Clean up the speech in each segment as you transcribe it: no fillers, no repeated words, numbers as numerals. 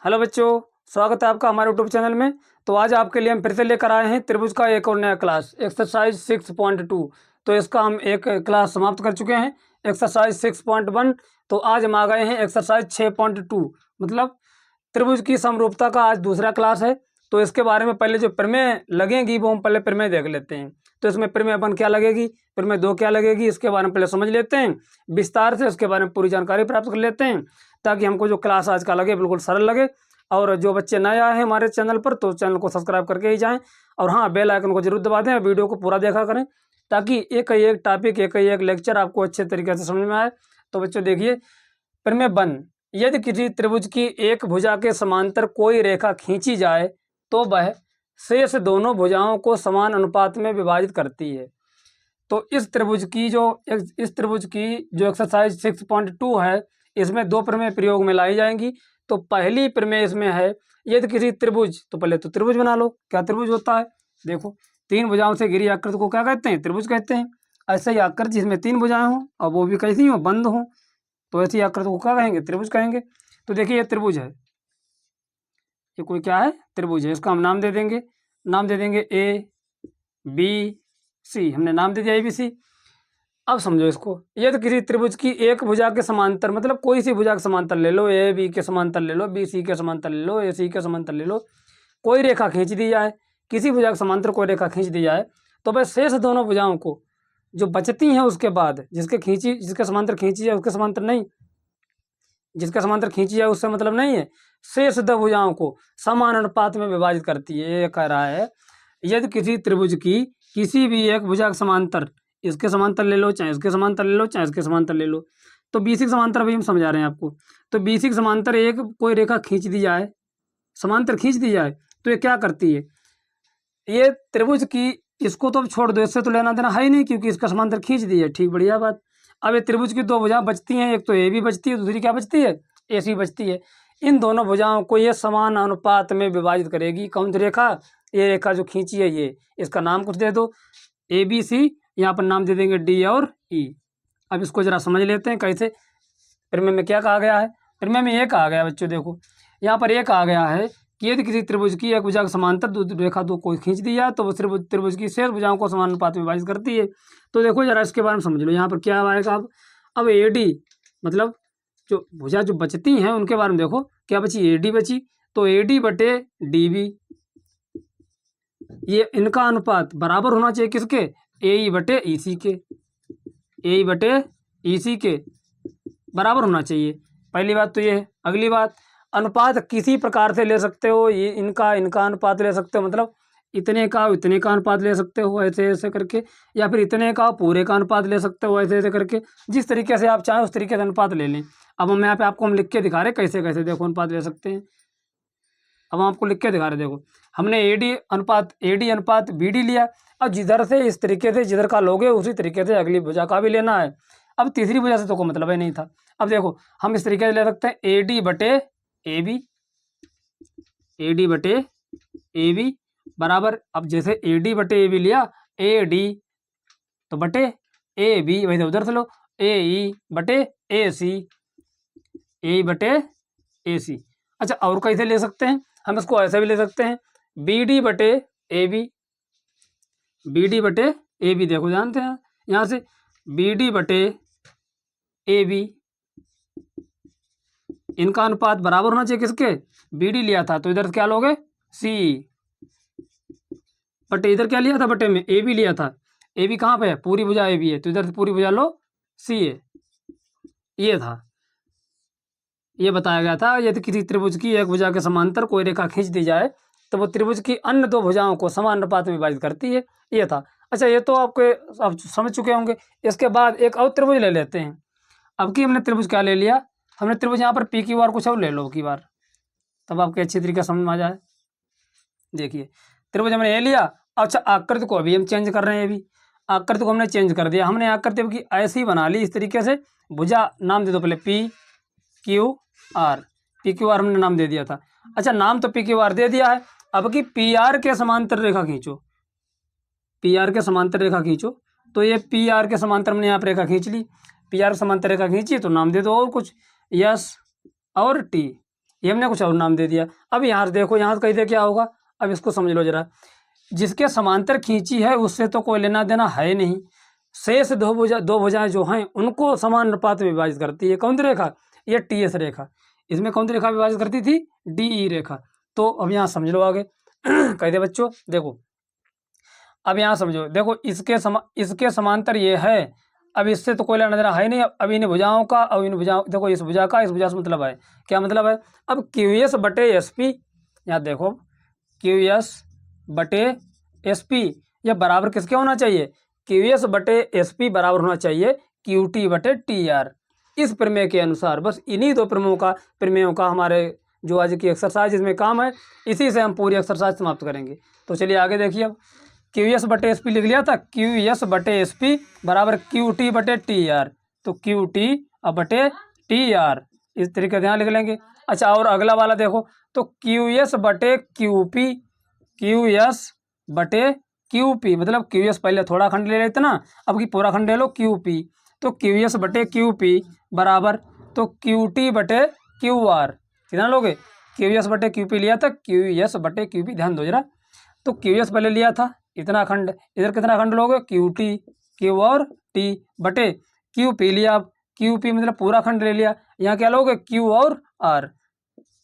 Hello बच्चों, स्वागत है आपका हमारे यूट्यूब चैनल में। तो आज आपके लिए हम फिर से लेकर आए हैं त्रिभुज का एक और नया क्लास एक्सरसाइज 6.2। तो इसका हम एक क्लास समाप्त कर चुके हैं, एक्सरसाइज 6.1। तो आज हम आ गए हैं एक्सरसाइज 6.2, मतलब त्रिभुज की समरूपता का आज दूसरा क्लास है। तो इसके बारे में पहले जो प्रमेय लगेंगी वो हम पहले प्रमेय देख लेते हैं। तो इसमें प्रमेय अपन क्या लगेगी, प्रमेय 2 क्या लगेगी, इसके बारे में पहले समझ लेते हैं विस्तार से, उसके बारे में पूरी जानकारी प्राप्त कर लेते हैं ताकि हमको जो क्लास आज का लगे बिल्कुल सरल लगे। और जो बच्चे नए आए हैं हमारे चैनल पर तो चैनल को सब्सक्राइब करके ही जाएं, और हाँ, बेल आइकन को जरूर दबा दें, वीडियो को पूरा देखा करें ताकि एक ही एक टॉपिक, एक ही एक लेक्चर आपको अच्छे तरीके से समझ में आए। तो बच्चों देखिए, प्रमेय 1, यदि किसी त्रिभुज की एक भुजा के समांतर कोई रेखा खींची जाए तो वह शेष दोनों भुजाओं को समान अनुपात में विभाजित करती है। तो इस त्रिभुज की जो एक्सरसाइज 6.2 है, इसमें 2 प्रमेय प्रयोग में लाई जाएंगी। तो पहली प्रमेय इसमें है, यदि किसी त्रिभुज, तो पहले तो त्रिभुज बना लो। क्या त्रिभुज होता है, देखो 3 भुजाओं से घिरी आकृति को क्या कहते हैं, त्रिभुज कहते हैं। ऐसे ही आकृति जिसमें 3 भुजाएं हों और वो भी कैसी हों, बंद हों, तो ऐसी आकृति को क्या कहेंगे, त्रिभुज कहेंगे। तो देखिए ये त्रिभुज है, ये कोई क्या है, त्रिभुज है। इसका हम नाम दे देंगे ए बी सी, हमने नाम दे दिया ABC। अब समझो इसको, यदि किसी त्रिभुज की एक भुजा के समांतर, मतलब कोई सी भुजा के समांतर ले लो, ए बी के समांतर ले लो, बी सी के समांतर ले लो, ए सी के समांतर ले लो, कोई रेखा खींच दी जाए, किसी भुजा के समांतर कोई रेखा खींच दी जाए, तो वह शेष दोनों भुजाओं को जो बचती हैं उसके बाद, जिसके समांतर खींची जाए उसके समांतर नहीं, जिसके समांतर खींची जाए उससे मतलब नहीं है, शेष 2 भुजाओं को समान अनुपात में विभाजित करती है। ये कह रहा है यदि किसी त्रिभुज की किसी भी एक भुजा के समांतर, इसके समांतर ले लो, चाहे इसके समांतर ले लो, चाहे इसके समांतर ले लो, तो BC के समांतर अभी हम समझा रहे हैं आपको। तो BC के समांतर एक कोई रेखा खींच दी जाए, समांतर खींच दी जाए, तो ये क्या करती है, ये त्रिभुज की, इसको तो अब छोड़ दो, इससे तो लेना देना है ही नहीं क्योंकि इसका समांतर खींच दी है, ठीक, बढ़िया बात। अब ये त्रिभुज की 2 भुजा बचती हैं, एक तो AB बचती है, दूसरी क्या बचती है, AC बचती है। इन दोनों भुजाओं को ये समान अनुपात में विभाजित करेगी। कौन सी रेखा, ये रेखा जो खींची है ये, इसका नाम कुछ दे दो ABC, यहाँ पर नाम दे देंगे D और E। अब इसको जरा समझ लेते हैं कैसे। प्रमेय में क्या कहा गया है, प्रमेय में ये कहा गया बच्चों, देखो यहाँ पर ये कहा गया है कि यदि किसी त्रिभुज की एक भुजा के समांतर रेखा 2 को खींच दी जाए तो वो त्रिभुज की शेष भुजाओं को समान अनुपात में विभाजित करती है। तो देखो जरा इसके बारे में समझ लो, यहाँ पर क्या आएगा। अब AD, मतलब जो भुजा जो बचती हैं उनके बारे में देखो, क्या बची, AD बची, तो AD बटे DB, ये इनका अनुपात बराबर होना चाहिए किसके, AE बटे EC के, AE बटे EC के बराबर होना चाहिए। पहली बात तो ये है। अगली बात, अनुपात किसी प्रकार से ले सकते हो, ये इनका अनुपात ले सकते हो, मतलब इतने का अनुपात ले सकते हो ऐसे ऐसे करके, या फिर इतने का पूरे का अनुपात ले सकते हो ऐसे ऐसे करके, जिस तरीके से आप चाहें उस तरीके से अनुपात ले लें। अब हम यहाँ पे आपको हम लिख के दिखा रहे कैसे कैसे, देखो अनुपात ले सकते हैं। अब हम आपको लिख के दिखा रहे, देखो हमने AD अनुपात BD लिया। अब जिधर से इस तरीके से जिधर का लोगे उसी तरीके से अगली भुजा का भी लेना है। अब तीसरी भुजा से तो कोई मतलब ही नहीं था। अब देखो हम इस तरीके से ले सकते हैं AD बटे AB बराबर, अब जैसे AD बटे AB लिया, AD तो बटे AB, वैसे उधर से लो AE बटे AE बटे AC। अच्छा, और कैसे ले सकते हैं, हम इसको ऐसे भी ले सकते हैं, BD बटे AB, देखो जानते हैं यहाँ से BD बटे AB, इनका अनुपात बराबर होना चाहिए किसके, BD लिया था तो इधर क्या लोगे CE बटे, इधर क्या लिया था बटे में, AB लिया था, AB कहाँ पे है, पूरी भुजा AB है, तो इधर से पूरी भुजा लो CA। ये था, ये बताया गया था यदि किसी त्रिभुज की एक भुजा के समांतर कोई रेखा खींच दी जाए तो वो त्रिभुज की अन्य 2 भुजाओं को समान अनुपात में विभाजित करती है, ये था। अच्छा, ये तो आप समझ चुके होंगे। इसके बाद एक और त्रिभुज ले लेते हैं। अब की हमने त्रिभुज क्या ले लिया, हमने त्रिभुज यहाँ पर PQR कुछ और ले लो की बार, तब आपके अच्छी तरीके समझ में आ जाए। देखिए त्रिभुज हमने ये लिया। अच्छा, आकृति को अभी हम चेंज कर रहे हैं, अभी आकृति को हमने चेंज कर दिया, हमने आकृति की ऐसी बना ली इस तरीके से, भुजा नाम दे दो पहले PQR हमने नाम दे दिया था। अच्छा, नाम तो PQR दे दिया है, अब की PR के समांतर रेखा खींचो, PR के समांतर रेखा खींचो, तो ये PR के समांतर हमने यहाँ पर रेखा खींच ली, PR समांतर रेखा खींची तो नाम दे दो और कुछ S और T। ये हमने कुछ और नाम दे दिया। अब यहाँ से देखो, यहाँ से कही दे क्या होगा, अब इसको समझ लो जरा। जिसके समांतर खींची है उससे तो कोई लेना देना है नहीं, शेष दो भुजाएं जो हैं उनको समान अनुपात में विभाजित करती है। कौन सी रेखा, ये TS रेखा। इसमें कौन सी रेखा विभाजित करती थी, DE रेखा। तो अब यहाँ समझ लो आगे। कह दे बच्चों देखो, अब यहाँ समझो, देखो इसके समांतर ये है, अब इससे तो कोई लेना देना है नहीं। अब इन भुजाओं का, अब इन भुजाओं, देखो इस भुजा का इस भुजा से मतलब है, क्या मतलब है, अब QS बटे SP, यहाँ देखो QS बटे SP यह बराबर किसके होना चाहिए, QS बटे SP बराबर होना चाहिए QT बटे TR। इस प्रमेय के अनुसार, बस इन्हीं दो प्रमेयों का हमारे जो आज की एक्सरसाइज इसमें काम है, इसी से हम पूरी एक्सरसाइज समाप्त करेंगे। तो चलिए आगे देखिए। अब QS बटे SP लिख लिया था, QS बटे SP बराबर QT बटे TR, तो QT बटे TR इस तरीके से यहाँ लिख लेंगे। अच्छा, और अगला वाला देखो, तो QS बटे QP, QS बटे QP मतलब QS पहले थोड़ा खंड ले लेते ना, अब की पूरा खंड ले लो QP, तो QS बटे QP बराबर, तो QT बटे QR कितना लोगे, QS बटे QP लिया था, QS बटे QP ध्यान दो जरा, तो QS पहले लिया था इतना खंड, इधर कितना खंड लोगे QT, Q और T बटे QP लिया, अब QP मतलब पूरा खंड ले लिया, यहाँ क्या लोगे Q और R,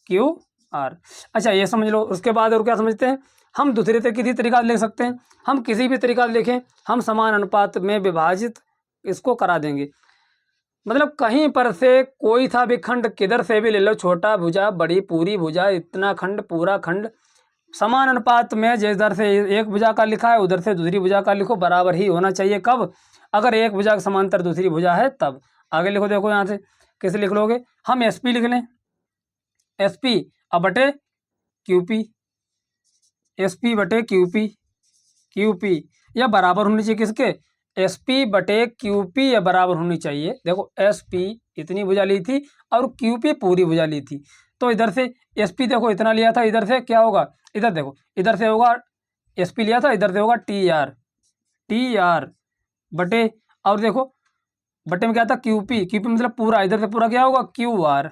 Q R। अच्छा ये समझ लो। उसके बाद और क्या समझते हैं, हम दूसरे किसी तरीका लिख सकते हैं, हम किसी भी तरीका लिखें, हम समान अनुपात में विभाजित इसको करा देंगे। मतलब कहीं पर से कोई था भी खंड, किधर से भी ले लो, छोटा भुजा बड़ी पूरी भुजा, इतना खंड पूरा खंड, समान अनुपात में जिधर से एक भुजा का लिखा है उधर से दूसरी भुजा का लिखो, बराबर ही होना चाहिए। कब, अगर एक भुजा के समांतर दूसरी भुजा है तब। आगे लिखो, देखो यहाँ से कैसे लिख लोगे, हम SP लिख लें, SP अब बटे QP, SP बटे QP यह बराबर होनी चाहिए किसके, SP बटे QP यह बराबर होनी चाहिए। देखो SP इतनी भुजा ली थी और QP पूरी भुजा ली थी, तो इधर से SP देखो इतना लिया था, इधर से क्या होगा, इधर देखो इधर से होगा SP लिया था, इधर से होगा TR बटे, और देखो बटे में क्या था QP मतलब पूरा, इधर से पूरा क्या होगा QR।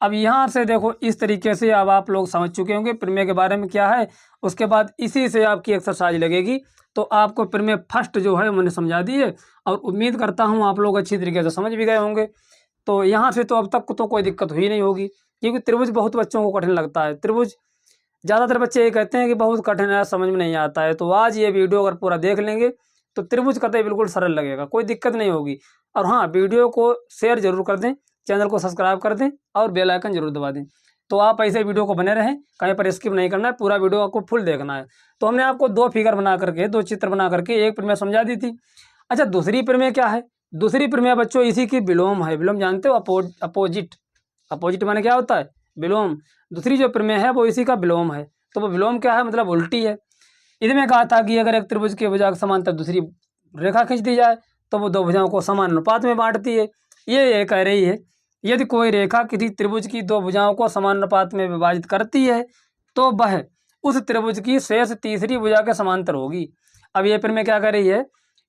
अब यहाँ से देखो इस तरीके से अब आप लोग समझ चुके होंगे प्रमेय के बारे में क्या है। उसके बाद इसी से आपकी एक्सरसाइज लगेगी, तो आपको प्रमेय फर्स्ट जो है मैंने समझा दी है, और उम्मीद करता हूँ आप लोग अच्छी तरीके से समझ भी गए होंगे। तो यहाँ से तो अब तक तो कोई दिक्कत हुई नहीं होगी, क्योंकि त्रिभुज बहुत बच्चों को कठिन लगता है। त्रिभुज ज़्यादातर बच्चे ये कहते हैं कि बहुत कठिन है, समझ में नहीं आता है। तो आज ये वीडियो अगर पूरा देख लेंगे तो त्रिभुज कतई बिल्कुल सरल लगेगा, कोई दिक्कत नहीं होगी। और हाँ, वीडियो को शेयर जरूर कर दें, चैनल को सब्सक्राइब कर दें और बेल आइकन जरूर दबा दें। तो आप ऐसे वीडियो को बने रहें, कहीं पर स्किप नहीं करना है, पूरा वीडियो आपको फुल देखना है। तो हमने आपको दो फिगर बना करके, दो चित्र बना करके एक प्रमेय समझा दी थी। अच्छा, दूसरी प्रमेय क्या है, दूसरी प्रमेय बच्चों इसी की विलोम है। विलोम जानते हो, अपोजिट, अपोजिट माने क्या होता है, विलोम। दूसरी जो प्रमेय है वो इसी का विलोम है। तो वो विलोम क्या है, मतलब उल्टी है। इसमें कहा था कि अगर एक त्रिभुज की भुजा के समांतर दूसरी रेखा खींच दी जाए तो वो दो भुजाओं को समान अनुपात में बांटती है। ये कह रही है, यदि कोई रेखा किसी त्रिभुज की दो भुजाओं को समान अनुपात में विभाजित करती है तो वह उस त्रिभुज की शेष तीसरी भुजा के समांतर होगी। अब ये प्रमेय क्या कह रही है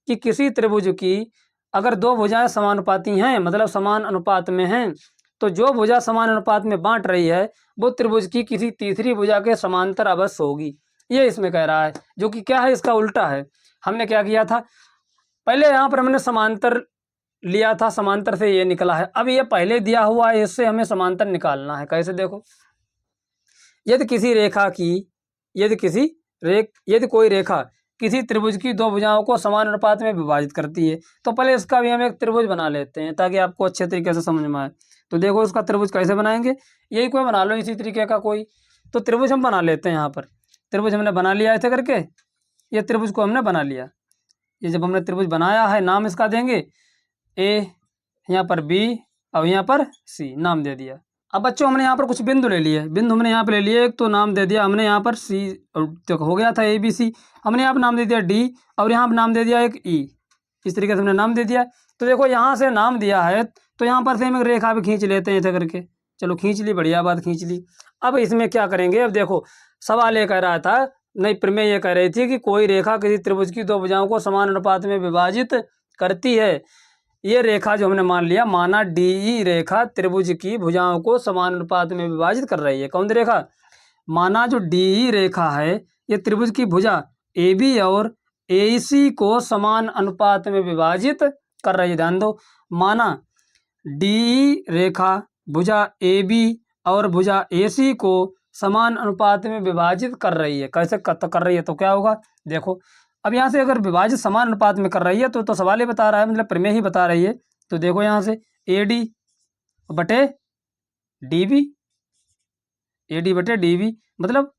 कि किसी त्रिभुज की अगर दो भुजाएं समानुपाती हैं, मतलब समान अनुपात में हैं, तो जो भुजा समान अनुपात में बांट रही है वो त्रिभुज की किसी तीसरी भुजा के समांतर अवश्य होगी। ये इसमें कह रहा है, जो कि क्या है, इसका उल्टा है। हमने क्या किया था, पहले यहाँ पर हमने समांतर लिया था, समांतर से ये निकला है। अब ये पहले दिया हुआ है, इससे हमें समांतर निकालना है। कैसे, देखो, यदि किसी रेखा की, यदि कोई रेखा किसी त्रिभुज की दो भुजाओं को समान अनुपात में विभाजित करती है, तो पहले इसका भी हम एक त्रिभुज बना लेते हैं ताकि आपको अच्छे तरीके से समझ में आए। तो देखो इसका त्रिभुज कैसे बनाएंगे, यही कोई बना लो इसी तरीके का कोई, तो त्रिभुज हम बना लेते हैं। यहाँ पर त्रिभुज हमने बना लिया ऐसे करके, ये त्रिभुज को हमने बना लिया। ये जब हमने त्रिभुज बनाया है, नाम इसका देंगे ए, यहाँ पर बी और यहाँ पर सी, नाम दे दिया। अब बच्चों हमने यहाँ पर कुछ बिंदु ले लिए, बिंदु हमने यहाँ पर ले लिए, एक तो नाम दे दिया हमने यहाँ पर सी, तो हो गया था ABC, हमने यहाँ पर नाम दे दिया D और यहाँ पर नाम दे दिया एक E। इस तरीके से हमने नाम दे दिया। तो देखो यहाँ से नाम दिया है, तो यहाँ पर से हम एक रेखा भी खींच लेते हैं ऐसे करके। चलो खींच ली, बढ़िया बात, खींच ली। अब इसमें क्या करेंगे, अब देखो सवाल ये कह रहा था, नहीं प्रमेय ये कह रही थी कि कोई रेखा किसी त्रिभुज की दो भुजाओं को समान अनुपात में विभाजित करती है। ये रेखा जो हमने मान लिया, माना DE रेखा त्रिभुज की भुजाओं को समान अनुपात में विभाजित कर रही है। कौन सी रेखा? माना जो DE रेखा है ये त्रिभुज की भुजा AB और AC को समान अनुपात में विभाजित कर रही है। ध्यान दो, माना DE रेखा भुजा AB और भुजा AC को समान अनुपात में विभाजित कर रही है। कैसे कर रही है? तो क्या होगा देखो, अब यहाँ से अगर विभाजित समान अनुपात में कर रही है तो सवाल ही बता रहा है, मतलब प्रमेय ही बता रही है। तो देखो यहाँ से AD बटे DB, AD बटे DB मतलब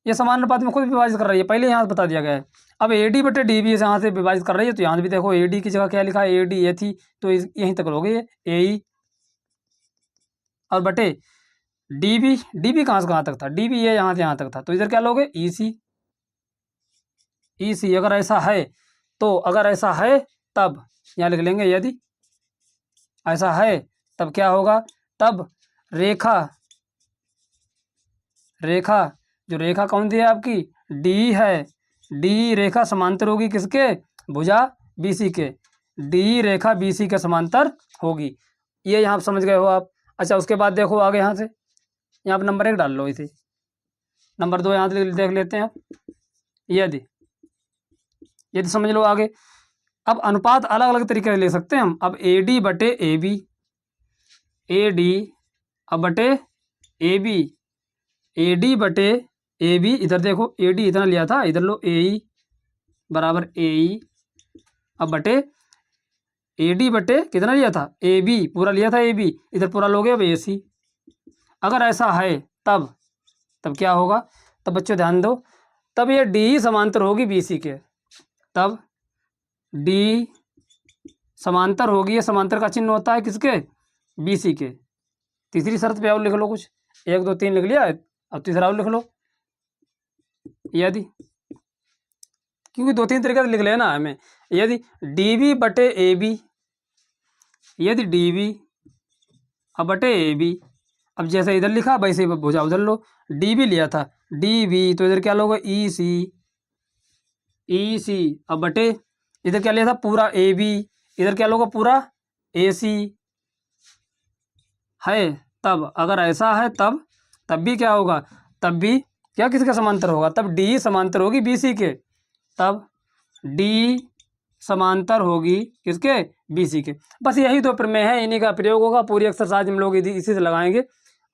ये समान अनुपात में खुद विभाजित कर रही है, पहले यहाँ से बता दिया गया है। अब AD बटे DB यहाँ से विभाजित कर रही है, तो यहाँ भी देखो AD की जगह क्या लिखा है, AD ये थी तो यहीं तक लोगे ये AE और बटे DB कहाँ से कहाँ तक था, DB ये यहाँ से यहाँ तक था, तो इधर क्या लोगे EC अगर ऐसा है तो, अगर ऐसा है तब यहाँ लिख लेंगे, यदि ऐसा है तब क्या होगा, तब रेखा जो रेखा कौन सी है आपकी, D है, D रेखा समांतर होगी किसके, भुजा BC के, D रेखा BC के समांतर होगी। ये यहाँ समझ गए हो आप। अच्छा उसके बाद देखो आगे, यहाँ से यहाँ पर नंबर 1 डाल लो, इसे नंबर 2 यहाँ से देख लेते हैं। यदि समझ लो आगे। अब अनुपात अलग अलग तरीके से ले सकते हैं हम। अब AD बटे AB, AD अब बटे AB, AD बटे AB, इधर देखो AD इतना लिया था, इधर लो AE बराबर AE अब बटे AD बटे कितना लिया था, AB पूरा लिया था, AB इधर पूरा लोगे अब AC। अगर ऐसा है तब क्या होगा, तब बच्चों ध्यान दो, तब ये DE समांतर होगी BC के, तब D समांतर होगी, ये समांतर का चिन्ह होता है किसके, BC के। तीसरी शर्त पे और लिख लो कुछ, 1 2 3 लिख लिया, अब तीसरा और लिख लो, यदि, क्योंकि 2 3 तरीके से लिख लेना हमें। यदि DB बटे AB, यदि DB अब बटे AB, अब जैसे इधर लिखा वैसे ही भुजा उधर लो, DB लिया था DB तो इधर क्या लोगे EC अब बटे इधर क्या लिया था पूरा AB, इधर क्या लोगे पूरा AC है। तब अगर ऐसा है तब भी क्या होगा, तब भी क्या किसके समांतर होगा, तब D समांतर होगी BC के, तब D समांतर होगी किसके, BC के। बस यही तो प्रमेय है, इन्हीं का प्रयोग होगा। पूरी एक्सरसाइज हम लोग इसी से लगाएंगे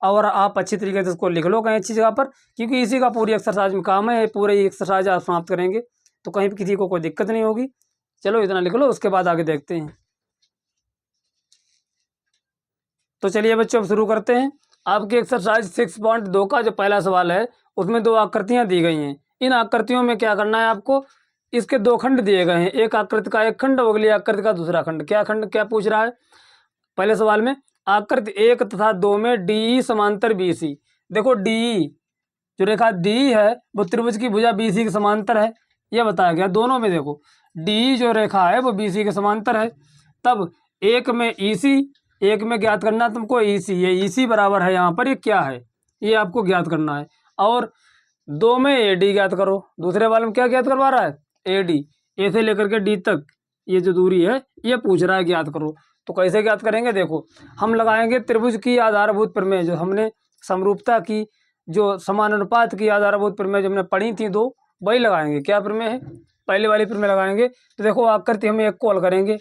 और आप अच्छी तरीके से इसको लिख लो कहीं अच्छी जगह पर, क्योंकि इसी का पूरी एक्सरसाइज में काम है। पूरे एक्सरसाइज आप समाप्त करेंगे तो कहीं भी किसी को कोई दिक्कत नहीं होगी। चलो इतना लिख लो, उसके बाद आगे देखते हैं। तो चलिए बच्चों अब शुरू करते हैं। आपकी एक्सरसाइज 6.2 का जो पहला सवाल है उसमें 2 आकृतियां दी गई हैं। इन आकृतियों में क्या करना है आपको, इसके 2 खंड दिए गए हैं, एक आकृति का एक खंड, अगली आकृति का दूसरा खंड। क्या खंड क्या पूछ रहा है पहले सवाल में, आकृति 1 तथा 2 में DE समांतर BC। देखो DE जो रेखा DE है वो त्रिभुज की भुजा BC के समांतर है, यह बताया गया। दोनों में देखो DE जो रेखा है वो BC के समांतर है। तब एक में EC, एक में ज्ञात करना तुमको EC, ये EC बराबर है यहाँ पर, ये क्या है ये आपको ज्ञात करना है। और 2 में AD ज्ञात करो। दूसरे वाले में क्या ज्ञात करवा रहा है, AD, A से लेकर के D तक ये जो दूरी है ये पूछ रहा है ज्ञात करो। तो कैसे ज्ञात करेंगे, देखो हम लगाएंगे त्रिभुज की आधारभूत प्रमेय, जो हमने समरूपता की, जो समानुपात की आधारभूत प्रमेय जो हमने पढ़ी थी 2, वही लगाएंगे। क्या प्रमेय है, पहले वाली प्रमेय लगाएंगे। तो देखो आकृति हम एक को हल करेंगे,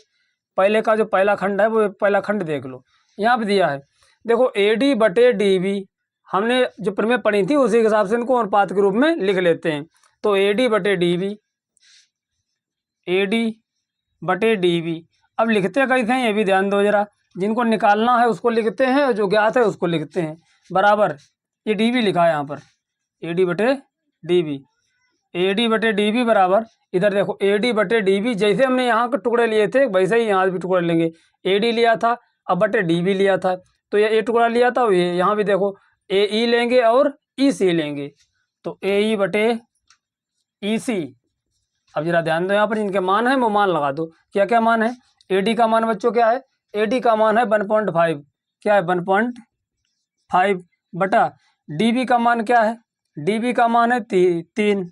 पहले का जो पहला खंड है वो पहला खंड देख लो, यहाँ पे दिया है। देखो AD बटे DB, हमने जो प्रमेय पढ़ी थी उसी के हिसाब से इनको अनुपात के रूप में लिख लेते हैं। तो AD बटे DB, AD बटे DB। अब लिखते कैसे हैं ये भी ध्यान दो जरा, जिनको निकालना है उसको लिखते हैं और जो ज्ञात है उसको लिखते हैं बराबर। ये DB लिखा है यहाँ पर, AD बटे DB, AD बटे DB बराबर, इधर देखो AD बटे DB, जैसे हमने यहाँ के टुकड़े लिए थे वैसे ही यहाँ भी टुकड़े लेंगे। AD लिया था अब बटे DB लिया था, तो ये A टुकड़ा लिया था, ये यहाँ भी देखो AE लेंगे और EC लेंगे, तो AE बटे EC। अब जरा ध्यान दो यहाँ पर इनके मान है वो मान लगा दो। क्या क्या मान है, AD का मान बच्चों क्या है, AD का मान है 1.5, क्या है 1.5 बटा DB का मान क्या है, DB का मान है 3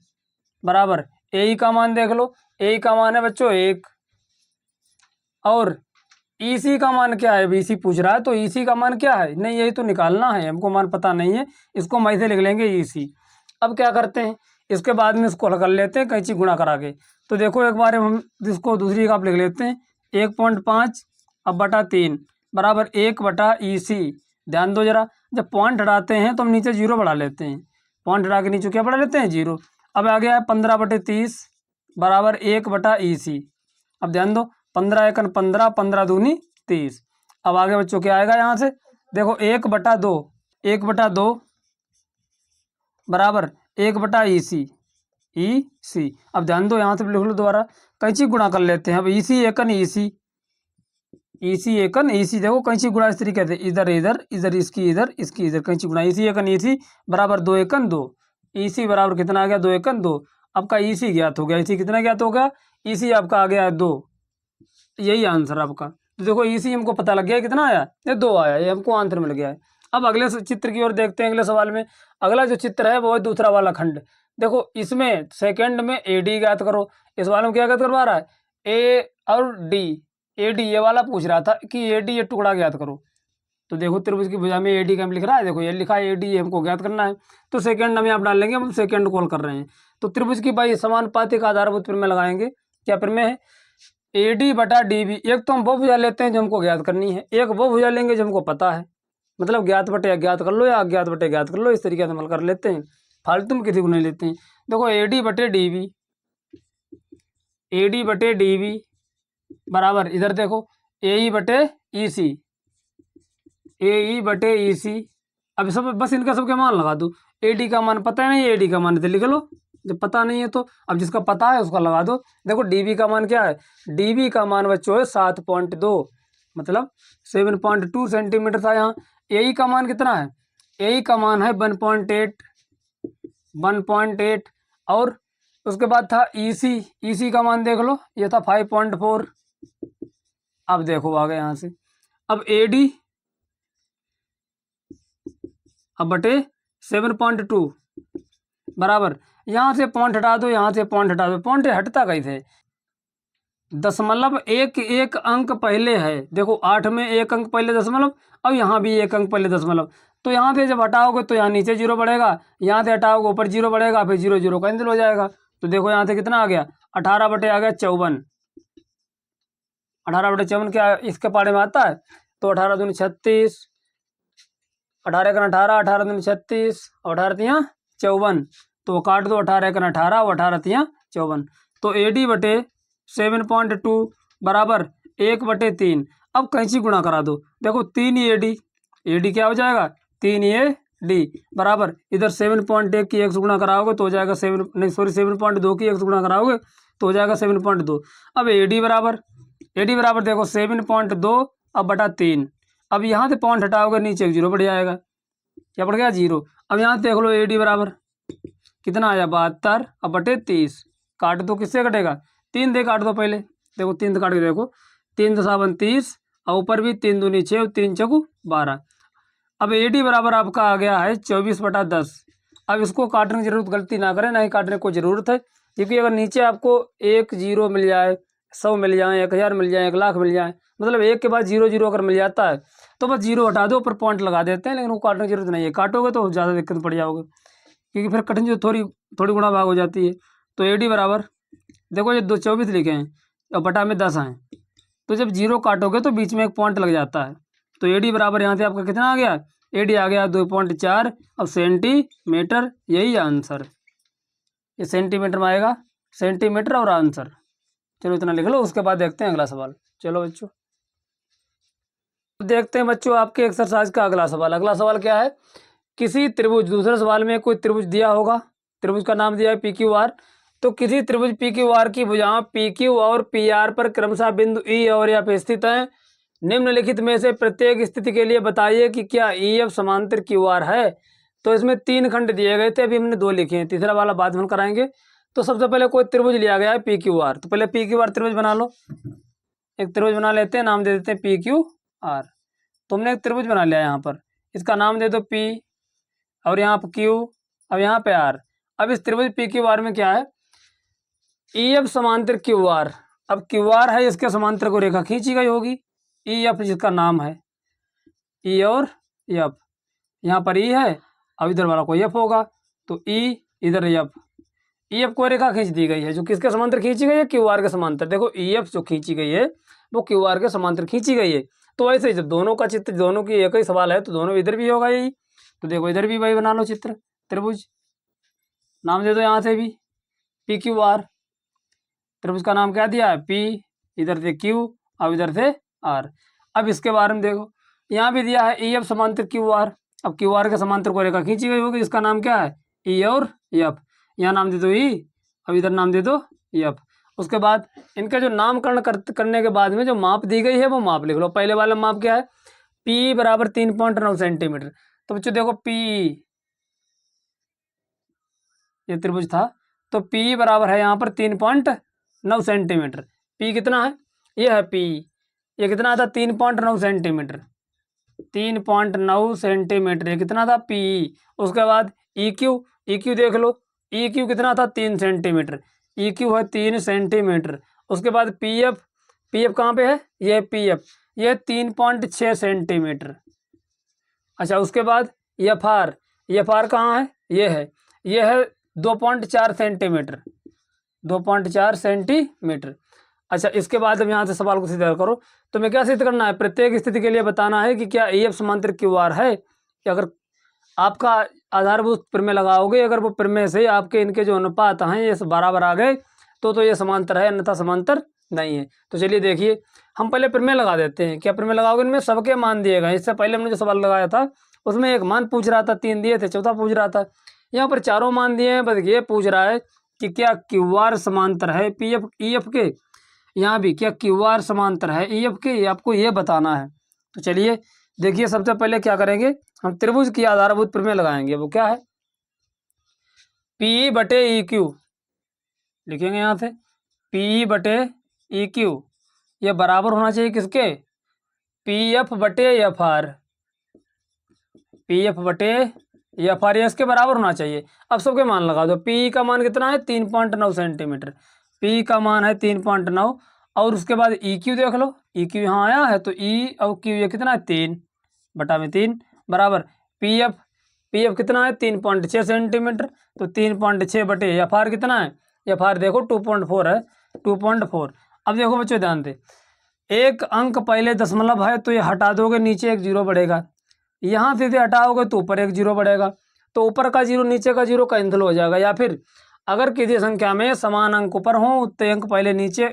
बराबर। AE का मान देख लो, AE का मान है बच्चों 1 और ईसी का मान क्या है, बीसी पूछ रहा है, तो ईसी का मान क्या है, नहीं यही तो निकालना है, हमको मान पता नहीं है, इसको हम ऐसे लिख लेंगे ईसी। अब क्या करते हैं, इसके बाद में इसको हल कर लेते हैं कैंची गुणा करा के। तो देखो एक बार हम इसको दूसरी का आप लिख लेते हैं, 1.5 अब बटा 3 बराबर 1/EC। ध्यान दो जरा, जब पॉइंट हटाते हैं तो हम नीचे जीरो बढ़ा लेते हैं, पॉइंट हटा के नीचे क्या बढ़ा लेते हैं, जीरो। अब आ गया है 15/30 बराबर 1/EC। अब ध्यान दो, 15 एकन 15, 15 दूनी 30। अब आगे बच्चों क्या आएगा यहाँ से, देखो 1/2, 1/2 बराबर 1/EC, EC। अब ध्यान दो यहाँ से लिख लो दोबारा, कैंची गुणा कर लेते हैं। अब EC एकन EC, EC एकन EC, देखो कैंची गुणा इस तरीके से, इधर इधर इधर इसकी इधर इसकी इधर, कैंची गुणा EC एकन EC बराबर 2 एकन 2। EC बराबर कितना आ गया, 2 एकन 2। आपका EC ज्ञात हो गया, EC कितना ज्ञात हो गया, EC आपका आ गया है 2। यही आंसर आपका। तो देखो EC हमको पता लग गया कितना आया, ये 2 आया, ये हमको आंसर मिल गया है। अब अगले चित्र की ओर देखते हैं। अगले सवाल में अगला जो चित्र है वो है दूसरा वाला खंड। देखो इसमें सेकंड में AD ज्ञात करो। इस वाले में क्या ज्ञात करवा रहा है, A और D, AD ये वाला पूछ रहा था कि AD ये टुकड़ा ज्ञात करो। तो देखो त्रिभुज की भुजा में AD का हम लिख रहा है, देखो ये लिखा है AD, ये हमको ज्ञात करना है। तो सेकंड हम यहाँ डाल लेंगे, हम सेकंड कॉल कर रहे हैं। तो त्रिभुज की भाई समानुपातिक आधारभूत प्रमेय लगाएंगे। क्या प्रमेय है, AD/DB। एक तो हम वो भुजा लेते हैं जो हमको ज्ञात करनी है, एक वो भुजा लेंगे जो हमको पता है, मतलब ज्ञात बटे अज्ञात कर लो या अज्ञात बटे ज्ञात कर लो, इस तरीके से अमल कर लेते हैं, फालतू में किसी को नहीं लेते हैं। देखो AD/DB, AD/DB बराबर इधर देखो AE/EC, AE/EC। अब सब बस इनका सबके मान लगा दो। AD का मान पता है नहीं, AD का मान इधर लिख लो, जब पता नहीं है तो अब जिसका पता है उसका लगा दो। देखो DB का मान क्या है, DB का मान बच्चों है 7.2, मतलब 7.2 सेंटीमीटर था यहाँ। AE का मान कितना है, AE का मान है 1.8, 1.8। और उसके बाद था EC का मान देख लो, ये था 5.4। अब देखो आ गए यहाँ से, अब AD अब बटे 7.2 बराबर, यहाँ से पॉइंट हटा दो, यहाँ से पॉइंट हटा दो, पॉइंट हटता कैसे, दशमलव एक एक अंक पहले है। देखो 8 में एक अंक पहले दशमलव, अब यहाँ भी एक अंक पहले दशमलव। तो यहाँ से जब हटाओगे तो यहाँ नीचे जीरो बढ़ेगा, यहाँ से हटाओगे ऊपर जीरो बढ़ेगा, फिर जीरो जीरो कैंसिल हो जाएगा। तो देखो यहाँ से कितना आ गया, 18 बटे आ गया 54। 18 बटे 54 क्या इसके पारे में आता है, तो 18 दूनी 36, 18 का 18, 18 दूनी 36, और 18 तियाँ 54। तो वो काट दो, 18 का 18, और 18 तियाँ 54। तो AD बटे 7.2 बराबर 1/3। अब कैंची गुणा करा दो, देखो 3 AD क्या हो जाएगा, 3 बराबर इधर 7.1 की 1 से गुणा कराओगे तो हो जाएगा 7.2 की 1 से गुणा कराओगे तो हो जाएगा 7.2। अब AD बराबर देखो 7.2 अब बटा 3। अब यहाँ से पॉइंट हटाओगे नीचे एक जीरो बढ़ जाएगा, क्या बढ़ गया, जीरो। अब यहाँ से देख लो AD बराबर कितना आया, 72 अब बटे 30। काट दो, किससे कटेगा, 3 दे काट दो पहले, देखो 3 से काट के देखो, 3 दशावन 30, और ऊपर भी 3 दूनी 6 और 3 चौकू 12। अब AD बराबर आपका आ गया है 24/10। अब इसको काटने की जरूरत, गलती ना करें, ना ही काटने को जरूरत है, क्योंकि अगर नीचे आपको 1 0 मिल जाए, 100 मिल जाए, 1000 मिल जाए, 1 लाख मिल जाए, मतलब 1 के बाद 0 0 अगर मिल जाता है तो बस जीरो हटा दो, ऊपर पॉइंट लगा देते हैं, लेकिन वो काटने की जरूरत नहीं है, काटोगे तो ज़्यादा दिक्कत पड़ जाओगे, क्योंकि फिर कठिन जो थोड़ी थोड़ी गुणा भाग हो जाती है। तो AD बराबर देखो ये 24 लिखे हैं और बटा में 10 हैं, तो जब जीरो काटोगे तो बीच में एक पॉइंट लग जाता है। तो AD बराबर यहाँ से आपका कितना आ गया, AD आ गया 2.4। अब सेंटीमीटर, यही आंसर, ये सेंटीमीटर में आएगा, सेंटीमीटर और आंसर। चलो इतना लिख लो, उसके बाद देखते हैं अगला सवाल। चलो बच्चों देखते हैं बच्चों आपके एक्सरसाइज का अगला सवाल। अगला सवाल क्या है, किसी त्रिभुज, दूसरे सवाल में कोई त्रिभुज दिया होगा, त्रिभुज का नाम दिया है PQR। तो किसी त्रिभुज PQR की भुजाओं PQ और PR पर क्रमशः बिंदु E और F स्थित हैं। निम्नलिखित में से प्रत्येक स्थिति के लिए बताइए कि क्या EF समांतर QR है। तो इसमें 3 खंड दिए गए थे, अभी हमने 2 लिखे हैं, तीसरा वाला बाद में कराएंगे। तो सबसे पहले कोई त्रिभुज लिया गया है PQR, तो पहले PQR त्रिभुज बना लो, एक त्रिभुज बना लेते हैं, नाम दे देते हैं PQR। तुमने एक त्रिभुज बना लिया यहाँ पर, इसका नाम दे दो P, और यहाँ पर Q, अब यहाँ पे R। अब इस त्रिभुज PQR में क्या है, EF समांतर QR। अब क्यू आर है, इसके समांतर को रेखा खींची गई होगी, ई एफ जिसका नाम है, ई और एफ, यहाँ पर ई है, अब इधर वाला कोई एफ होगा, तो ई इधर एफ, ई एफ को रेखा खींच दी गई है जो किसके समांतर खींची गई है, क्यू आर के समांतर। देखो ई एफ जो खींची गई है वो क्यू आर के समांतर खींची गई है। तो ऐसे जब दोनों का चित्र, दोनों की एक ही सवाल है तो दोनों इधर भी होगा यही। तो देखो इधर भी वही बना लो चित्र, त्रिभुज, नाम दे दो यहाँ से भी पी क्यू आर। त्रिभुज का नाम क्या दिया है, पी, इधर से क्यू, अब इधर से आर। अब इसके बारे में देखो, यहाँ भी दिया है ई एफ समांतर क्यू आर। अब क्यू आर के समांतर को रेखा खींची गई होगी, इसका नाम क्या है, ई और एफ। यहाँ नाम दे दो ई, अब इधर नाम दे दो एफ। उसके बाद इनका जो नामकरण करने के बाद में जो माप दी गई है वो माप लिख लो। पहले वाला माप क्या है, पी बराबर 3.9 सेंटीमीटर। तो बच्चों देखो पी, ये त्रिभुज था, तो पी बराबर है यहाँ पर 3.9 सेंटीमीटर। पी कितना है, ये है पी, ये कितना था 3.9 सेंटीमीटर, 3.9 सेंटीमीटर, ये कितना था पी। उसके बाद ई क्यू, ई क्यू देख लो, ई क्यू कितना था 3 सेंटीमीटर, ई क्यू है 3 सेंटीमीटर। उसके बाद पी एफ, पी एफ कहाँ पे है, ये पी एफ, ये 3.6 सेंटीमीटर। अच्छा उसके बाद एफ आर, एफ आर कहाँ है, ये है 2.4 सेंटीमीटर, 2.4 सेंटीमीटर। अच्छा इसके बाद अब यहाँ से सवाल को सीधा करो, तो मैं क्या सिद्ध करना है, प्रत्येक स्थिति के लिए बताना है कि क्या ई एफ समांतर क्यू आर है। कि अगर आपका आधारभूत प्रमेय लगाओगे, अगर वो प्रमेय से आपके इनके जो अनुपात हैं ये बराबर आ गए तो ये समांतर है, अन्यथा समांतर नहीं है। तो चलिए देखिए, हम पहले प्रमेय लगा देते हैं। क्या प्रमेय लगाओगे, इनमें सबके मान दिए गए। इससे पहले हमने जो सवाल लगाया था उसमें एक मान पूछ रहा था, 3 दिए थे, चौथा पूछ रहा था। यहाँ पर चारों मान दिए हैं, बस ये पूछ रहा है कि क्या क्यू आर समांतर है पी एफ ई एफ के। यहाँ भी क्या क्यू आर समांतर है ई एफ के, आपको ये बताना है। तो चलिए देखिए, सबसे पहले क्या करेंगे, हम त्रिभुज की आधारभूत प्रमेय लगाएंगे। वो क्या है, पी बटे ई क्यू, लिखेंगे यहाँ से पी बटे ई क्यू, ये बराबर होना चाहिए किसके, पी एफ बटे एफ आर, पी एफ बटे एफ आर, ये इसके बराबर होना चाहिए। अब सबके मान लगा दो, पी का मान कितना है 3.9 सेंटीमीटर, पी का मान है 3.9। और उसके बाद ई क्यू देख लो, ई क्यू यहाँ आया है तो ई और क्यू ये कितना है 3/3 बराबर पी एफ, पी एफ कितना है 3.6 सेंटीमीटर, तो 3.6 बटे एफ आर कितना है, एफ आर देखो 2.4 है, 2.4। अब देखो बच्चों ध्यान दे, एक अंक पहले दशमलव है तो ये हटा दोगे, नीचे एक जीरो बढ़ेगा, यहाँ से हटाओगे तो ऊपर एक जीरो बढ़ेगा, तो ऊपर का जीरो नीचे का जीरो कैंसिल हो जाएगा। या फिर अगर किसी संख्या में समान अंक ऊपर हो उतने अंक पहले नीचे,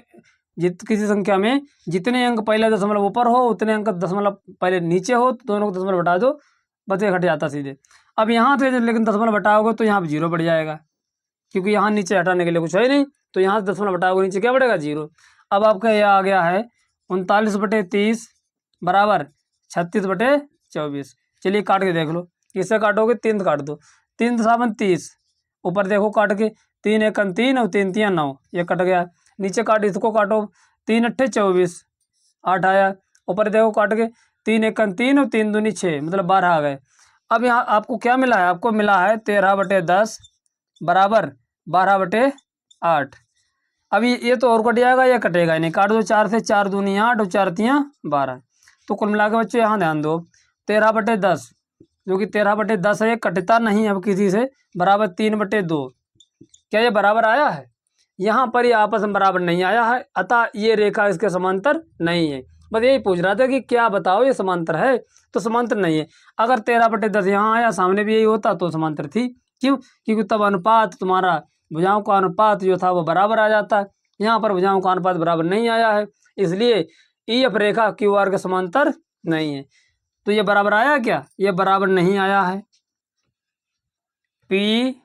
किसी संख्या में जितने अंक पहले दशमलव ऊपर हो उतने अंक दशमलव पहले नीचे हो, तो दोनों को दशमलव हटा दो, बस एक हट जाता सीधे। अब यहाँ से लेकिन दशमलव हटाओगे तो यहाँ पर जीरो बढ़ जाएगा, क्योंकि यहाँ नीचे हटाने के लिए कुछ है नहीं, तो यहाँ से दशमलव हटाओगे नीचे क्या बढ़ेगा, जीरो। अब आपका यह आ गया है 39/30 बराबर 36/24। चलिए काट के देख लो, किससे काटोगे, 3 काट दो, 3 7 30, ऊपर देखो काट के 3 1 3 और 3 3 9, ये कट गया। नीचे काट, इसको काटो, 3 8 24, 8 आया। ऊपर देखो काट के 3 1 3 और 3 दूनी 6, मतलब 12 आ गए। अब यहाँ आपको क्या मिला है, आपको मिला है 13/10 बराबर 12/8। अभी ये तो और कट जाएगा, ये कटेगा ही नहीं, काट दो 4 से, 4 दूनी 8 और 4 3 12। तो कुल मिला के बच्चों यहाँ ध्यान दो, 13/10 जो कि 13/10 है, ये कटता नहीं अब किसी से, बराबर 3/2। क्या ये बराबर आया है, यहाँ पर ये आपस में बराबर नहीं आया है, अतः ये रेखा इसके समांतर नहीं है। बस यही पूछ रहा था कि क्या बताओ ये समांतर है, तो समांतर नहीं है। अगर 13/10 यहाँ आया, सामने भी यही होता तो समांतर थी। क्यों, क्योंकि तब अनुपात तुम्हारा, भुजाओं का अनुपात जो था वो बराबर आ जाता है। यहाँ पर भुजाओं का अनुपात बराबर नहीं आया है, इसलिए ई एफ रेखा क्यू आर के समांतर नहीं है। तो ये बराबर आया क्या, ये बराबर नहीं आया है। पी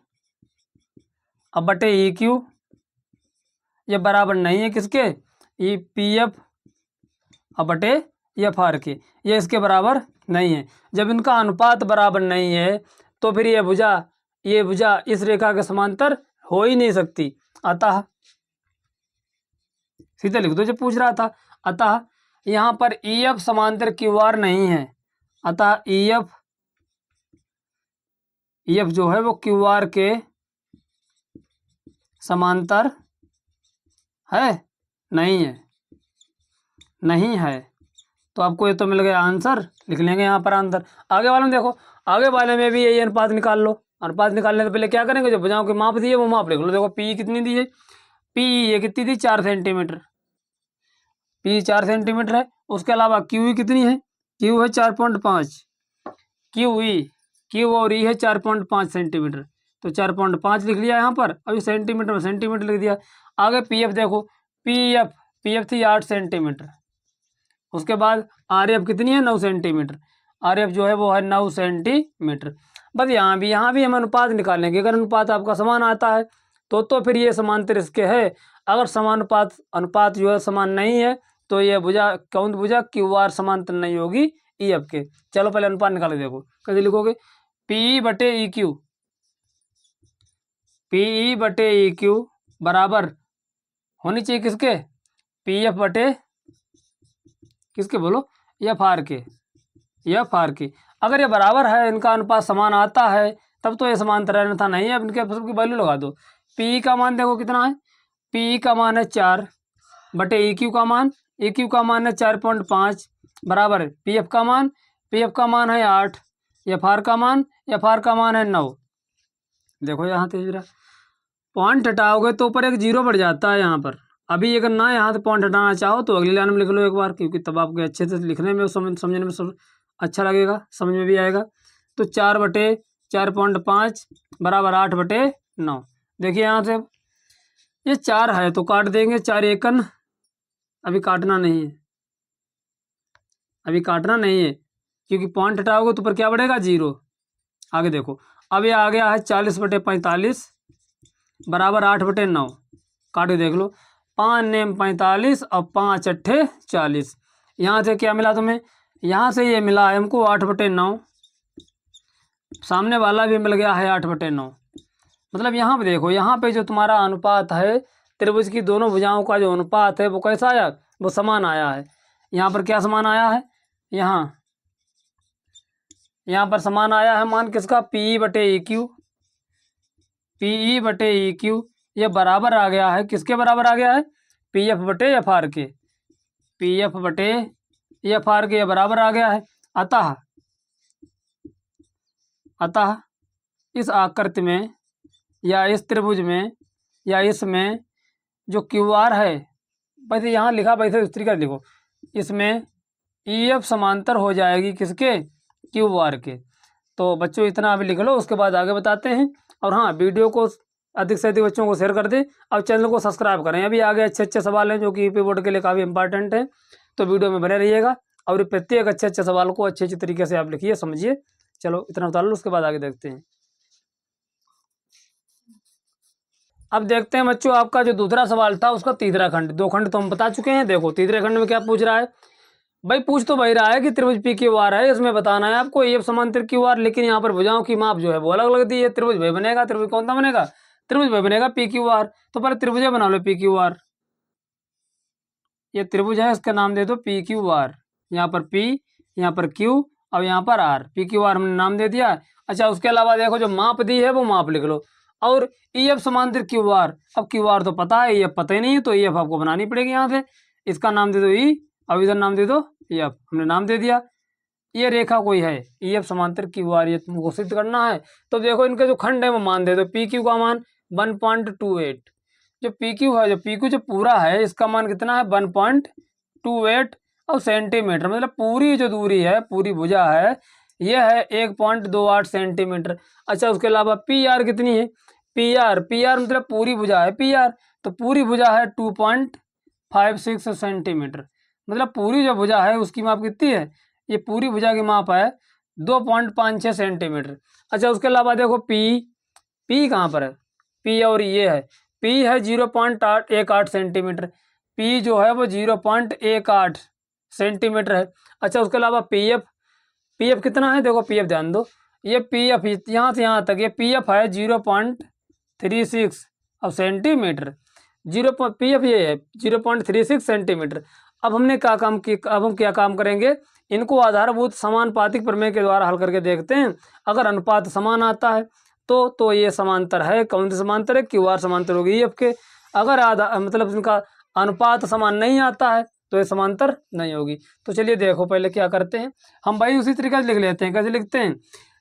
अब बटे ई क्यू, ये बराबर नहीं है किसके, ई पी एफ अब बटे एफ आर के, ये इसके बराबर नहीं है। जब इनका अनुपात बराबर नहीं है तो फिर ये भुजा इस रेखा के समांतर हो ही नहीं सकती। अतः सीधे लिख दो जो पूछ रहा था, अतः यहाँ पर ई एफ समांतर क्यू आर नहीं है, अतः ई एफ जो है वो क्यू आर के समांतर है नहीं है, नहीं है। तो आपको ये तो मिल गया आंसर, लिख लेंगे यहाँ पर आंसर। आगे वाले में देखो, आगे वाले में भी यही अनुपात निकाल लो। अनुपात निकालने से पहले क्या करेंगे, जो भुजाओं की माप दी है वो माप लिख लो। देखो पी कितनी दी है, पी ये कितनी थी 4 सेंटीमीटर, पी 4 सेंटीमीटर है। उसके अलावा क्यू ई कितनी है, क्यू है 4.5, क्यू ई, क्यू और ई है 4.5 सेंटीमीटर, तो 4.5 लिख लिया यहाँ पर। अभी सेंटीमीटर में सेंटीमीटर लिख दिया। आगे पी एफ देखो, पी एफ थी 8 सेंटीमीटर। उसके बाद आर एफ कितनी है 9 सेंटीमीटर, आर एफ जो है वो है 9 सेंटीमीटर। बस यहाँ भी हम अनुपात निकालेंगे। अगर अनुपात आपका समान आता है तो फिर ये समांतर इसके है। अगर समानुपात अनुपात जो है समान नहीं है तो ये भुजा कौन भुजा क्यू आर समांतर नहीं होगी ई एफ के। चलो पहले अनुपात निकाले, देखो कैसे लिखोगे, पी बटे ई क्यू, पी ई बटे ई क्यू बराबर होनी चाहिए किसके, पी एफ बटे किसके बोलो, एफ आर के, एफ आर के। अगर ये बराबर है, इनका अनुपात समान आता है तब तो ये समांतर है, अन्यथा नहीं है। अब इनके सबकी वैल्यू लगा दो। पी का मान देखो कितना है, पी का मान है 4 बटे ई क्यू का मान, ई क्यू का मान है 4.5 बराबर पी एफ का मान, पी एफ का मान है 8, एफ आर का मान, एफ आर का मान है 9। देखो यहाँ से जरा पॉइंट हटाओगे तो ऊपर एक जीरो बढ़ जाता है यहाँ पर। अभी अगर ना यहाँ से पॉइंट हटाना चाहो तो अगली लाइन में लिख लो एक बार, क्योंकि तब आपके अच्छे से लिखने में समझने में सब अच्छा लगेगा, समझ में भी आएगा। तो 4 बटे 4.5 बराबर 8 बटे 9। देखिए यहाँ से ये 4 है तो काट देंगे, 4 एकन, अभी काटना नहीं है, अभी काटना नहीं है क्योंकि पॉइंट हटाओगे तो ऊपर क्या बढ़ेगा, जीरो। आगे देखो, अब ये आ गया है 40 बटे 45 बराबर 8 बटे 9। काट के देख लो, 5 नेम 45 और 5 अट्ठे 40। यहाँ से क्या मिला तुम्हें, यहाँ से ये मिला है हमको 8 बटे 9, सामने वाला भी मिल गया है 8 बटे 9। मतलब यहाँ पे देखो, यहाँ पे जो तुम्हारा अनुपात है त्रिभुज की दोनों भुजाओं का जो अनुपात है वो कैसा आया, वो समान आया है। यहाँ पर क्या समान आया है, यहाँ पर समान आया है मान किसका, पी बटे ई क्यू, पी बटे ई क्यू ये बराबर आ गया है, किसके बराबर आ गया है, पी एफ बटे एफ आर के, पी एफ बटे एफ आर के ये बराबर आ गया है। अतः इस आकृति में या इस त्रिभुज में या इसमें जो क्यू आर है, वैसे यहाँ लिखा वैसे उस तरीका लिखो, इसमें ई एफ समांतर हो जाएगी किसके, क्यू आर के। तो बच्चों इतना अभी लिख लो, उसके बाद आगे बताते हैं। और हाँ, वीडियो को अधिक से अधिक बच्चों को शेयर कर दें और चैनल को सब्सक्राइब करें। अभी आगे अच्छे अच्छे सवाल हैं जो कि यूपी बोर्ड के लिए काफ़ी इंपॉर्टेंट है, तो वीडियो में बने रहिएगा और प्रत्येक अच्छे अच्छे सवाल को अच्छे अच्छे तरीके से आप लिखिए, समझिए। चलो इतना बता लो, उसके बाद आगे देखते हैं। अब देखते हैं बच्चों, आपका जो दूसरा सवाल था उसका तीसरा खंड, 2 खंड तो हम बता चुके हैं। देखो तीसरे खंड में क्या पूछ रहा है भाई, पूछ तो वही रहा है कि त्रिभुज पी क्यू आर है, इसमें बताना है आपको एफ समांतर क्यू आर, लेकिन यहाँ पर भुजाओं की माप जो है वो अलग अलग दी है। त्रिभुज भाई बनेगा, त्रिभुज कौन सा बनेगा, त्रिभुज भाई बनेगा पी क्यू आर। तो पहले त्रिभुज बना लो पी क्यू आर, ये त्रिभुज है, इसका नाम दे दो पी क्यू आर। यहाँ पर पी, यहाँ पर क्यू और यहाँ पर आर, पी क्यू आर हमने नाम दे दिया। अच्छा, उसके अलावा देखो जो माप दी है वो माप लिख लो। और ई एफ समांतर क्यू आर, अब क्यू आर तो पता है, ई एफ पता ही नहीं है, तो ई एफ आपको बनानी पड़ेगी। यहाँ से इसका नाम दे दो ई, अब इधर नाम दे दो ई एफ, हमने नाम दे दिया। ये रेखा कोई है ई एफ समांतर क्यू आर, ये तुमको सिद्ध करना है। तो देखो इनके जो खंड है वो मान दे दो। पी क्यू का मान 1.28, जो पी क्यू है, जो पी क्यू जो पूरा है इसका मान कितना है 1.28 और सेंटीमीटर, मतलब पूरी जो दूरी है, पूरी भुजा है ये है 1.28 सेंटीमीटर। अच्छा, उसके अलावा पी आर कितनी है, पी आर मतलब पूरी भुजा है पी आर, तो पूरी भुजा है 2.56 सेंटीमीटर, मतलब पूरी जो भुजा है उसकी माप कितनी है, ये पूरी भुजा की माप है 2.56 सेंटीमीटर। अच्छा, उसके अलावा देखो पी कहाँ पर है, पी और ये है, पी है 0.18 सेंटीमीटर, पी जो है वो 0.18 सेंटीमीटर है। अच्छा, उसके अलावा पी एफ कितना है, देखो पी एफ ध्यान दो, ये पी एफ यहाँ से यहाँ तक ये पी एफ है 0.36 अब सेंटीमीटर, पी एफ ये है 0.36 सेंटीमीटर। अब हमने क्या काम किया, अब हम क्या काम करेंगे, इनको आधारभूत समानुपातिक प्रमेय के द्वारा हल करके देखते हैं। अगर अनुपात समान आता है तो ये समांतर है, कौन सी समांतर है, क्यू आर समांतर होगी ई एफ के। अगर मतलब इनका अनुपात समान नहीं आता है तो ये समांतर नहीं होगी। तो चलिए देखो पहले क्या करते हैं हम भाई, उसी तरीके से लिख लेते हैं। कैसे लिखते हैं?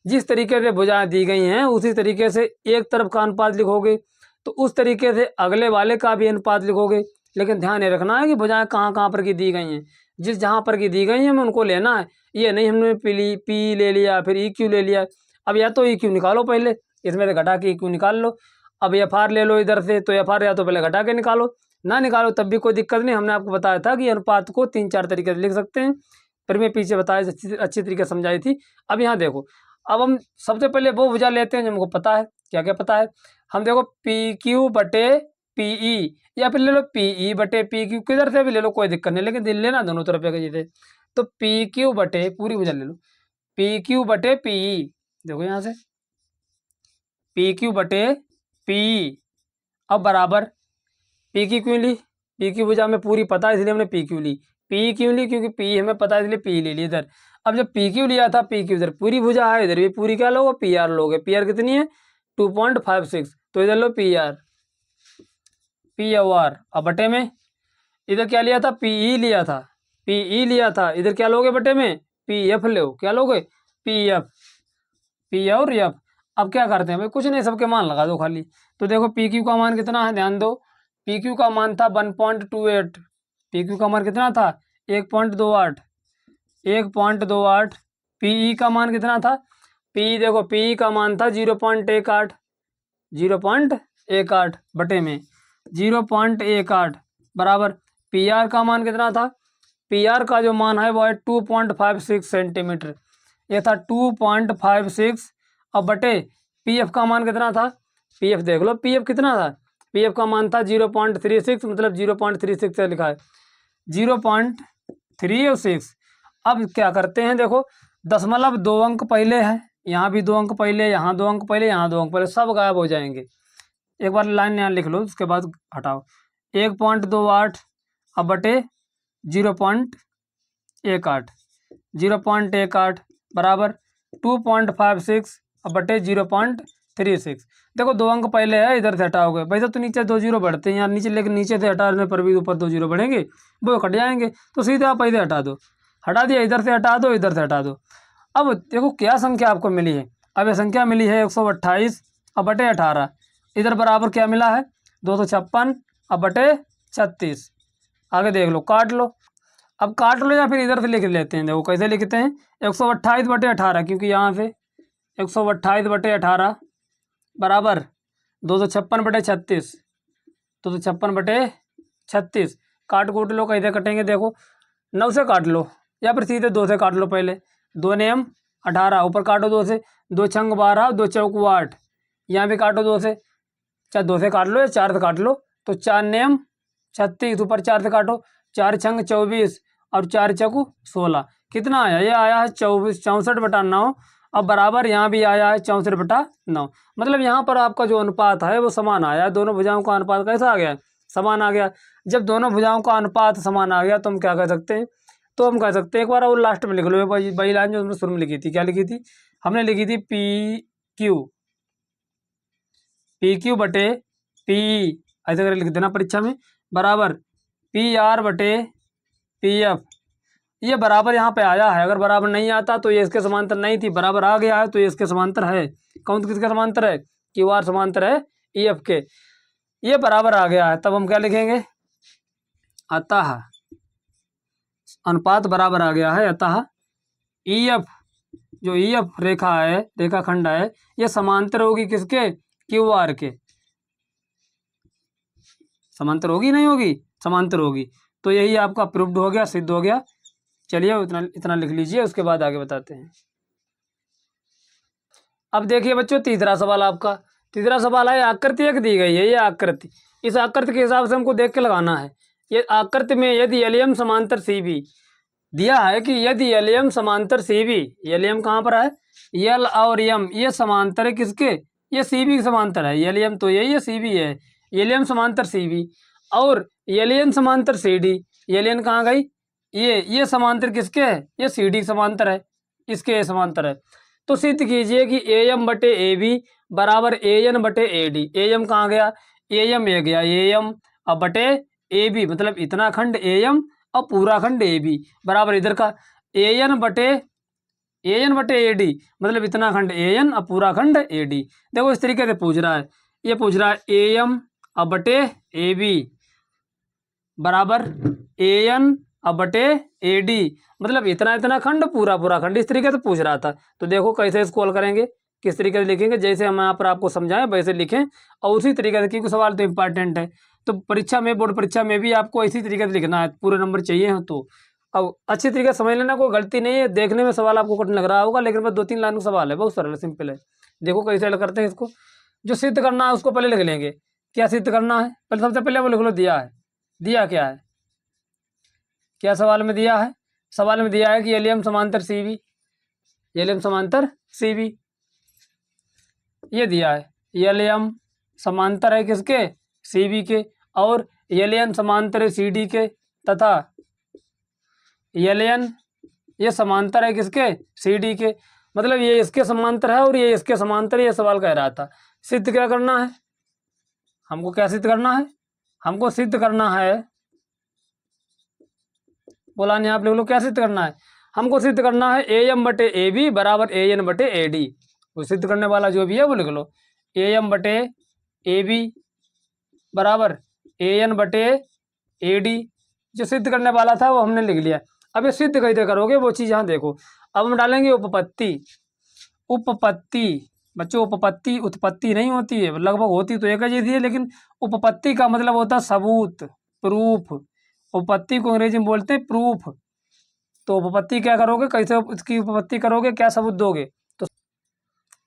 जिस तरीके से भुजाएं दी गई हैं उसी तरीके से एक तरफ का अनुपात लिखोगे, तो उस तरीके से अगले वाले का भी अनुपात लिखोगे। लेकिन ध्यान ये रखना है कि भुजाएं कहाँ कहाँ पर की दी गई हैं, जिस जहाँ पर की दी गई हैं हमें उनको लेना है। ये नहीं हमने पी ले लिया फिर EQ ले लिया। अब या तो EQ निकालो पहले, इसमें से घटा के EQ निकाल लो। अब FR ले लो इधर से, तो FR या तो पहले घटा के निकालो, ना निकालो तब भी कोई दिक्कत नहीं। हमने आपको बताया था कि अनुपात को 3-4 तरीके से लिख सकते हैं, फिर मैं पीछे बताया अच्छी तरीके समझाई थी। अब यहाँ देखो, अब हम सबसे पहले वो भुजा लेते हैं जो हमको पता है। क्या क्या पता है? हम देखो PQ बटे PE, या फिर ले लो PE बटे PQ, किधर से भी ले लो कोई दिक्कत नहीं, लेकिन लेना दोनों तरफ है जैसे। तो PQ बटे, पूरी भुजा ले लो, PQ बटे PE, देखो यहाँ से PQ बटे PE। अब बराबर PQ क्यों ली? PQ भुजा हमें पूरी पता है इसलिए हमने PQ ली। PE क्यों ली? क्योंकि PE हमें पता है इसलिए PE ले ली इधर। अब जब PQ लिया था, PQ इधर पूरी भुजा है, इधर भी पूरी क्या लोगे? PR लोगे। PR कितनी है? 2.56, तो इधर लो PR POR। अब बटे में इधर क्या लिया था? PE लिया था, PE लिया था, इधर क्या लोगे बटे में? PF लो। क्या लोगे? PF, P और F। अब क्या करते हैं भाई? कुछ नहीं, सबके मान लगा दो खाली। तो देखो PQ का मान कितना है, ध्यान दो। PQ का मान था 1.28। PQ का मान कितना था? 1.28, 1.28। PE का मान कितना था? PE देखो, PE का मान था 0.18, 0.18 बटे में 0.18 बराबर PR का मान कितना था? PR का जो मान है वो है 2.56 सेंटीमीटर, ये था 2.56। अब बटे PF का मान कितना था? PF देख लो, PF कितना था? PF का मान था 0.36, मतलब 0.36 से लिखा है 0.36। अब क्या करते हैं, देखो दशमलव 2 अंक पहले है, यहाँ भी 2 अंक पहले, यहाँ 2 अंक पहले, यहाँ 2 अंक पहले, सब गायब हो जाएंगे। एक बार लाइन यहाँ लिख लो, उसके बाद हटाओ। 1.28 अब बटे 0.18, 0.18 बराबर 2.56 अब बटे 0.36। देखो 2 अंक पहले है, इधर से हटाओगे वैसे तो नीचे 2 जीरो बढ़ते हैं यहाँ नीचे, लेकिन नीचे से हटाने पर भी ऊपर 2 जीरो बढ़ेंगे, वो कट जाएंगे, तो सीधे आप इधर हटा दो। हटा दिया, इधर से हटा दो, इधर से हटा दो। अब देखो क्या संख्या आपको मिली है। अब ये संख्या मिली है 128 अब बटे 18, इधर बराबर क्या मिला है? 256 अब बटे 36। आगे देख लो, काट लो। अब काट लो या फिर इधर से लिख लेते हैं। देखो कैसे लिखते हैं, 128 बटे 18, क्योंकि यहाँ से 128 बटे 18 बराबर 256 बटे 36, 256 बटे 36। काट कूट लो, कैसे कटेंगे देखो, 9 से काट लो या फिर सीधे 2 से काट लो। पहले 2 नेम 18, ऊपर काटो 2 से, 2 छंग 12, 2 चौक 8, यहाँ भी काटो 2 से, चाहे 2 से काट लो या 4 से काट लो, तो 4 नेम 36, ऊपर 4 से काटो, 4 छंग 24 और 4 चौक 16। कितना आया? ये आया है 64 बटा 9। अब बराबर यहाँ भी आया है 64 बटा 9। मतलब यहाँ पर आपका जो अनुपात है वो समान आया है। दोनों भुजाओं का अनुपात कैसा आ गया? समान आ गया। जब दोनों भुजाओं का अनुपात समान आ गया तो हम क्या कह सकते हैं? तो हम कह सकते हैं, एक बार और लास्ट में लिख लो वही लाइन जो हमने शुरू में लिखी थी। क्या लिखी थी? हमने लिखी थी PQ बटे PE, ऐसे करके लिख देना परीक्षा में, बराबर PR बटे PF। ये बराबर यहाँ पे आया है, अगर बराबर नहीं आता तो ये इसके समांतर नहीं थी, बराबर आ गया है तो ये इसके समांतर है। कौन किसके समांतर है? QR समांतर है EF के। ये बराबर आ गया है, तब हम क्या लिखेंगे? अतः अनुपात बराबर आ गया है, अतः EF, जो EF रेखा है, रेखाखंड है, ये समांतर होगी किसके? QR के। समांतर होगी नहीं होगी? समांतर होगी। तो यही आपका प्रूव्ड हो गया, सिद्ध हो गया। चलिए इतना लिख लीजिए, उसके बाद आगे बताते हैं। अब देखिए बच्चों, तीसरा सवाल आपका। तीसरा सवाल है, आकृति एक दी गई है, ये आकृति, इस आकृति के हिसाब से हमको देख के लगाना है। ये आकृति में यदि LM समांतर CB दिया है कि यदि LM समांतर CB, LM कहाँ पर है? L और M ये समांतर है किसके? ये CB के समांतर है। LM तो यही है, CB है। LM समांतर CB और LN समांतर CD। LN कहाँ गई? ये समांतर किसके है? ये CD समांतर है, इसके समांतर है। तो सिद्ध कीजिए कि AM बटे AB बराबर AN बटे AD। AM कहाँ गया? AM ये गया AM, अब बटे ए बी मतलब इतना खंड ए एम और पूरा खंड ए बी बराबर इधर का ए एन बटे ए डी मतलब इतना खंड ए एन और पूरा खंड ए डी। देखो इस तरीके से पूछ रहा है, ये पूछ रहा है ए एम अब बटे ए बी बराबर ए एन अब बटे ए डी मतलब इतना इतना खंड पूरा पूरा खंड, इस तरीके से पूछ रहा था। तो देखो कैसे इसको हल करेंगे, किस तरीके से लिखेंगे, जैसे हम यहाँ पर आपको समझाएं वैसे लिखें और उसी तरीके से, क्योंकि सवाल तो इम्पॉर्टेंट है। तो परीक्षा में, बोर्ड परीक्षा में भी आपको इसी तरीके से लिखना है, पूरे नंबर चाहिए हैं। तो अब अच्छी तरीके से समझ लेना, कोई गलती नहीं है। देखने में सवाल आपको कठिन लग रहा होगा, लेकिन बस 2-3 लाइन का सवाल है, बहुत सरल है, सिंपल है। देखो कैसे हल करते हैं इसको। जो सिद्ध करना है उसको पहले लिख लेंगे। क्या सिद्ध करना है, पहले सबसे पहले वो लिख लो, दिया है। दिया क्या है, क्या सवाल में दिया है? सवाल में दिया है कि एलियम समांतर सी बी, एलियम समांतर सी बी, ये दिया है। एलियम समांतर है किसके, सी बी के, और एलियन समांतर है सी डी के, तथा एलियन ये समांतर है किसके, सी डी के। मतलब ये इसके समांतर है और ये इसके समांतर, ये सवाल कह रहा था। सिद्ध क्या करना है हमको, क्या सिद्ध करना है हमको? सिद्ध करना है, बोला नहीं आप लोग, क्या सिद्ध करना है हमको? सिद्ध करना है ए एम बटे ए बी बराबर ए एन बटे ए डी। वो सिद्ध करने वाला जो भी है वो लिख लो, ए एम बटे ए बी बराबर ए एन बटे ए डी। जो सिद्ध करने वाला था वो हमने लिख लिया। अब ये सिद्ध कैसे करोगे वो चीज़ यहाँ देखो। अब हम डालेंगे उपपत्ति। उपपत्ति बच्चों, उपपत्ति उत्पत्ति नहीं होती है, लगभग होती तो एक जैसी है, लेकिन उपपत्ति का मतलब होता है सबूत, प्रूफ। उपपत्ति को अंग्रेजी में बोलते हैं प्रूफ। तो उपपत्ति क्या करोगे, कैसे इसकी उपपत्ति करोगे, क्या सबूत दोगे? तो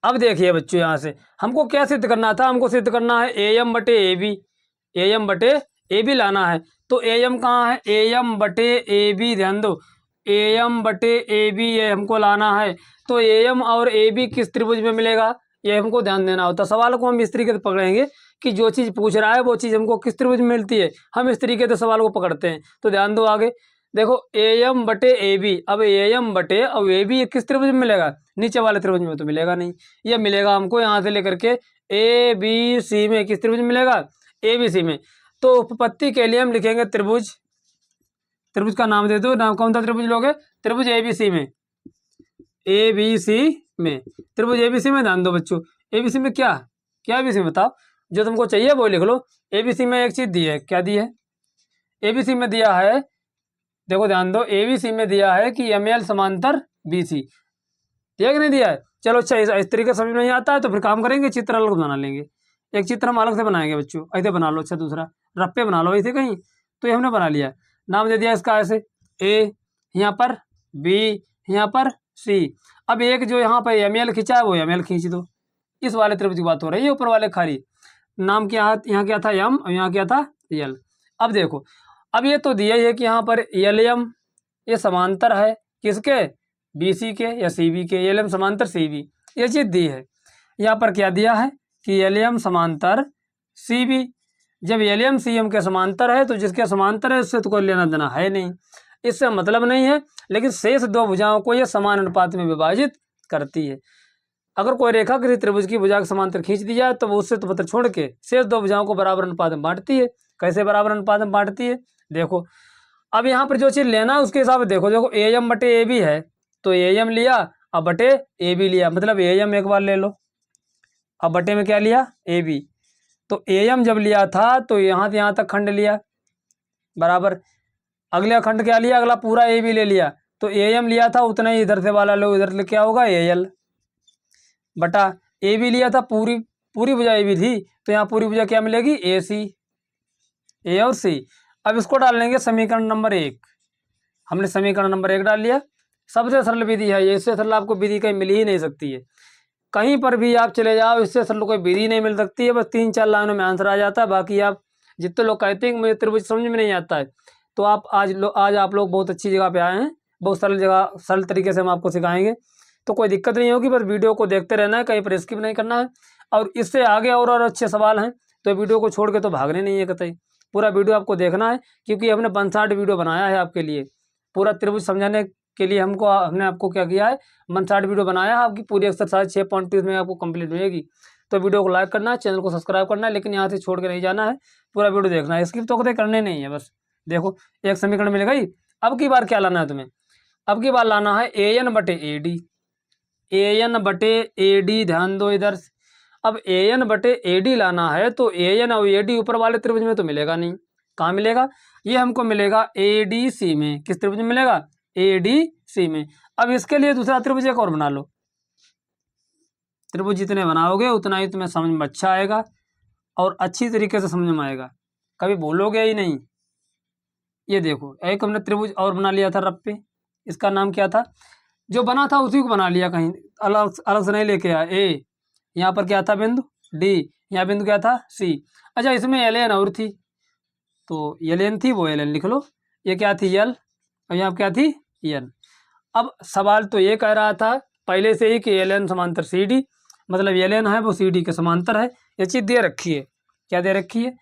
अब देखिए बच्चों, यहाँ से हमको क्या सिद्ध करना था, हमको सिद्ध करना है ए एम बटे ए बी, ए एम बटे ए बी लाना है। तो ए एम कहाँ है, ए एम बटे ए बी, ध्यान दो, ए एम बटे ए बी ये हमको लाना है। तो ए एम और ए बी किस त्रिभुज में मिलेगा, ये हमको ध्यान देना होता है। सवाल को हम इस तरीके से पकड़ेंगे कि जो चीज़ पूछ रहा है वो चीज़ हमको किस त्रिभुज में मिलती है, हम इस तरीके से सवाल को पकड़ते हैं। तो ध्यान दो आगे देखो, ए एम बटे ए बी, अब ए एम बटे अब ए बी किस त्रिभुज में मिलेगा, नीचे वाले त्रिभुज में तो मिलेगा नहीं, ये मिलेगा हमको यहाँ से लेकर के ए बी सी में। किस त्रिभुज में मिलेगा, ए बी सी में। तो उपपत्ति के लिए हम लिखेंगे त्रिभुज, त्रिभुज का नाम दे दो, नाम कौन सा त्रिभुज लोगे, त्रिभुज ए बी सी में, ए बी सी में, त्रिभुज ए बी सी में। ध्यान दो बच्चों, ए बी सी में क्या क्या ए बी सी में बताओ, जो तुमको चाहिए वो लिख लो। ए बी सी में एक चीज़ दी है, क्या दी है, ए बी सी में दिया है, देखो ध्यान दो, ए बी सी में दिया है कि एम एल समांतर बी सी, दिया कि नहीं दिया है? चलो अच्छा, इस तरीके से समझ नहीं आता है तो फिर काम करेंगे, चित्र अलग बना लेंगे। एक चित्र हम अलग से बनाएंगे बच्चों, ऐसे बना लो। अच्छा दूसरा रप्पे बना लो ऐसे कहीं, तो ये हमने बना लिया। नाम दे दिया इसका ऐसे, ए यहाँ पर, बी यहाँ पर, सी। अब एक जो यहाँ पर एम एल खींचा है वो एम एल खींच दो, इस वाले त्रिभुज की बात हो रही है, ऊपर वाले खाली। नाम क्या, यहाँ क्या था एम और यहाँ क्या था एल। अब देखो, अब ये तो दिया ही है कि यहाँ पर एल एम ये समांतर है किसके, बी सी के या सी बी के, एल एम समांतर सी बी, ये चीज़ दी है। यहाँ पर क्या दिया है कि एल एम समांतर सी बी। जब एल एम सी एम के समांतर है तो जिसके समांतर है उससे तो कोई लेना देना है नहीं, इससे मतलब नहीं है। लेकिन शेष दो भुजाओं को ये समान अनुपात में विभाजित करती है। अगर कोई रेखा किसी त्रिभुज की भुजा के समांतर खींच दी जाए तो वो उससे तो पत्र छोड़ के शेष दो भुजाओं को बराबर अनुपात में बांटती है। कैसे बराबर अनुपात में बांटती है, देखो अब यहाँ पर जो चीज़ लेना है उसके हिसाब से देखो। देखो ए एम बटे ए बी है तो ए एम लिया, अब बटे ए बी लिया, मतलब ए एम एक बार ले लो, अब बटे में क्या लिया, ए बी। तो ए एम जब लिया था तो यहाँ से यहाँ तक खंड लिया बराबर, अगला खंड क्या लिया, अगला पूरा ए बी ले लिया। तो ए एम लिया था उतना ही इधर से वाला लो, इधर से क्या होगा ए एल बटा ए बी लिया था, पूरी पूरी भुजा ए बी थी तो यहाँ पूरी भुजा क्या मिलेगी, ए सी, ए और सी। अब इसको डाल लेंगे समीकरण नंबर 1, हमने समीकरण नंबर 1 डाल लिया। सबसे सरल विधि है ये, इससे सरल आपको विधि कहीं मिल ही नहीं सकती है। कहीं पर भी आप चले जाओ, इससे सरल कोई विधि नहीं मिल सकती है। बस 3-4 लाइनों में आंसर आ जाता है। बाकी आप जितने लोग कहते हैं कि मुझे त्रिभुज समझ में नहीं आता है, तो आप आज आप लोग बहुत अच्छी जगह पे आए हैं, बहुत सरल जगह, सरल तरीके से हम आपको सिखाएंगे, तो कोई दिक्कत नहीं होगी। बस वीडियो को देखते रहना है, कहीं पर स्किप नहीं करना है। और इससे आगे और अच्छे सवाल हैं तो वीडियो को छोड़ के तो भागने नहीं है कतई, पूरा वीडियो आपको देखना है, क्योंकि हमने 160 वीडियो बनाया है आपके लिए। पूरा त्रिभुज समझाने के लिए हमने आपको क्या किया है, 160 वीडियो बनाया है। आपकी पूरी एक्सरसाइज 6 पॉइंट में आपको कंप्लीट मिलेगी। तो वीडियो को लाइक करना है, चैनल को सब्सक्राइब करना है, लेकिन यहाँ से छोड़ के नहीं जाना है, पूरा वीडियो देखना है, स्किप तो कभी करने नहीं है। बस देखो एक समीकरण मिल गई। अब की बार क्या लाना है तुम्हें, अब की बार लाना है AN बटे AD, AN बटे AD, ध्यान दो इधर। अब AN बटे AD लाना है तो AN और AD ऊपर वाले त्रिभुज में तो मिलेगा नहीं, कहाँ मिलेगा, ये हमको मिलेगा ADC में। किस त्रिभुज में मिलेगा, ADC में। अब इसके लिए दूसरा त्रिभुज एक और बना लो, त्रिभुज जितने बनाओगे उतना ही तुम्हें समझ में अच्छा आएगा और अच्छी तरीके से समझ में आएगा, कभी भूलोगे ही नहीं। ये देखो एक हमने त्रिभुज और बना लिया था रप्पे, इसका नाम क्या था, जो बना था उसी को बना लिया, कहीं अलग अलग से नहीं लेके आया। ए यहाँ पर क्या था बिंदु, डी यहाँ बिंदु क्या था, सी। अच्छा इसमें एल और थी, तो एल थी वो एल लिख लो, ये क्या थी एल, और यहाँ क्या थी एन। अब सवाल तो ये कह रहा था पहले से ही कि एल समांतर सी डी, मतलब एल है वो सी डी के समांतर है। ये चीज़ दे रखी है, क्या दे रखी है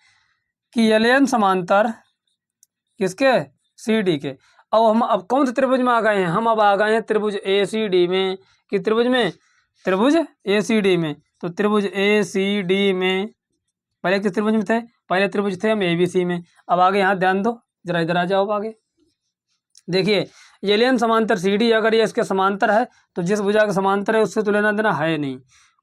कि एल समांतर किसके, सी डी के। अब हम अब कौन से त्रिभुज में आ गए हैं, हम अब आ गए हैं त्रिभुज ए सी डी में। कि त्रिभुज में, त्रिभुज ए सी डी में। तो त्रिभुज ए सी डी में पहले किस त्रिभुज में थे, पहले त्रिभुज थे हम ABC में। अब आगे यहाँ ध्यान दो, जरा इधर आ जाओ आगे। देखिए एल समांतर सी डी, अगर ये इसके समांतर है तो जिस भुजा के समांतर है उससे तो लेना देना है नहीं,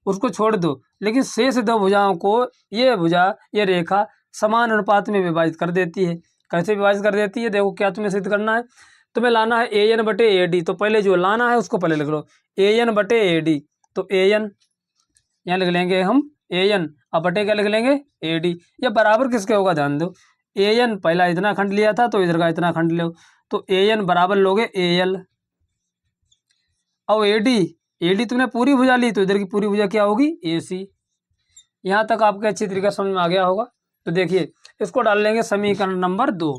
उसको छोड़ दो। लेकिन शेष दो भुजाओं को ये भुजा, ये रेखा समान अनुपात में विभाजित कर देती है। कैसे विभाजित कर देती है, देखो क्या तुम्हें सिद्ध करना है, तुम्हें लाना है AN बटे AD। तो पहले जो लाना है उसको पहले लिख लो, AN बटे AD। तो AN यहाँ लिख लेंगे हम AN, अब बटे क्या लिख लेंगे AD। ये बराबर किसके होगा, ध्यान दो, AN पहला इतना खंड लिया था तो इधर का इतना खंड लो, तो AN बराबर लोगे AL। और AD तुमने पूरी भुजा ली तो इधर की पूरी भुजा क्या होगी AC। यहाँ तक आपके अच्छी तरीके से समझ में आ गया होगा। तो देखिए इसको डाल लेंगे समीकरण नंबर 2,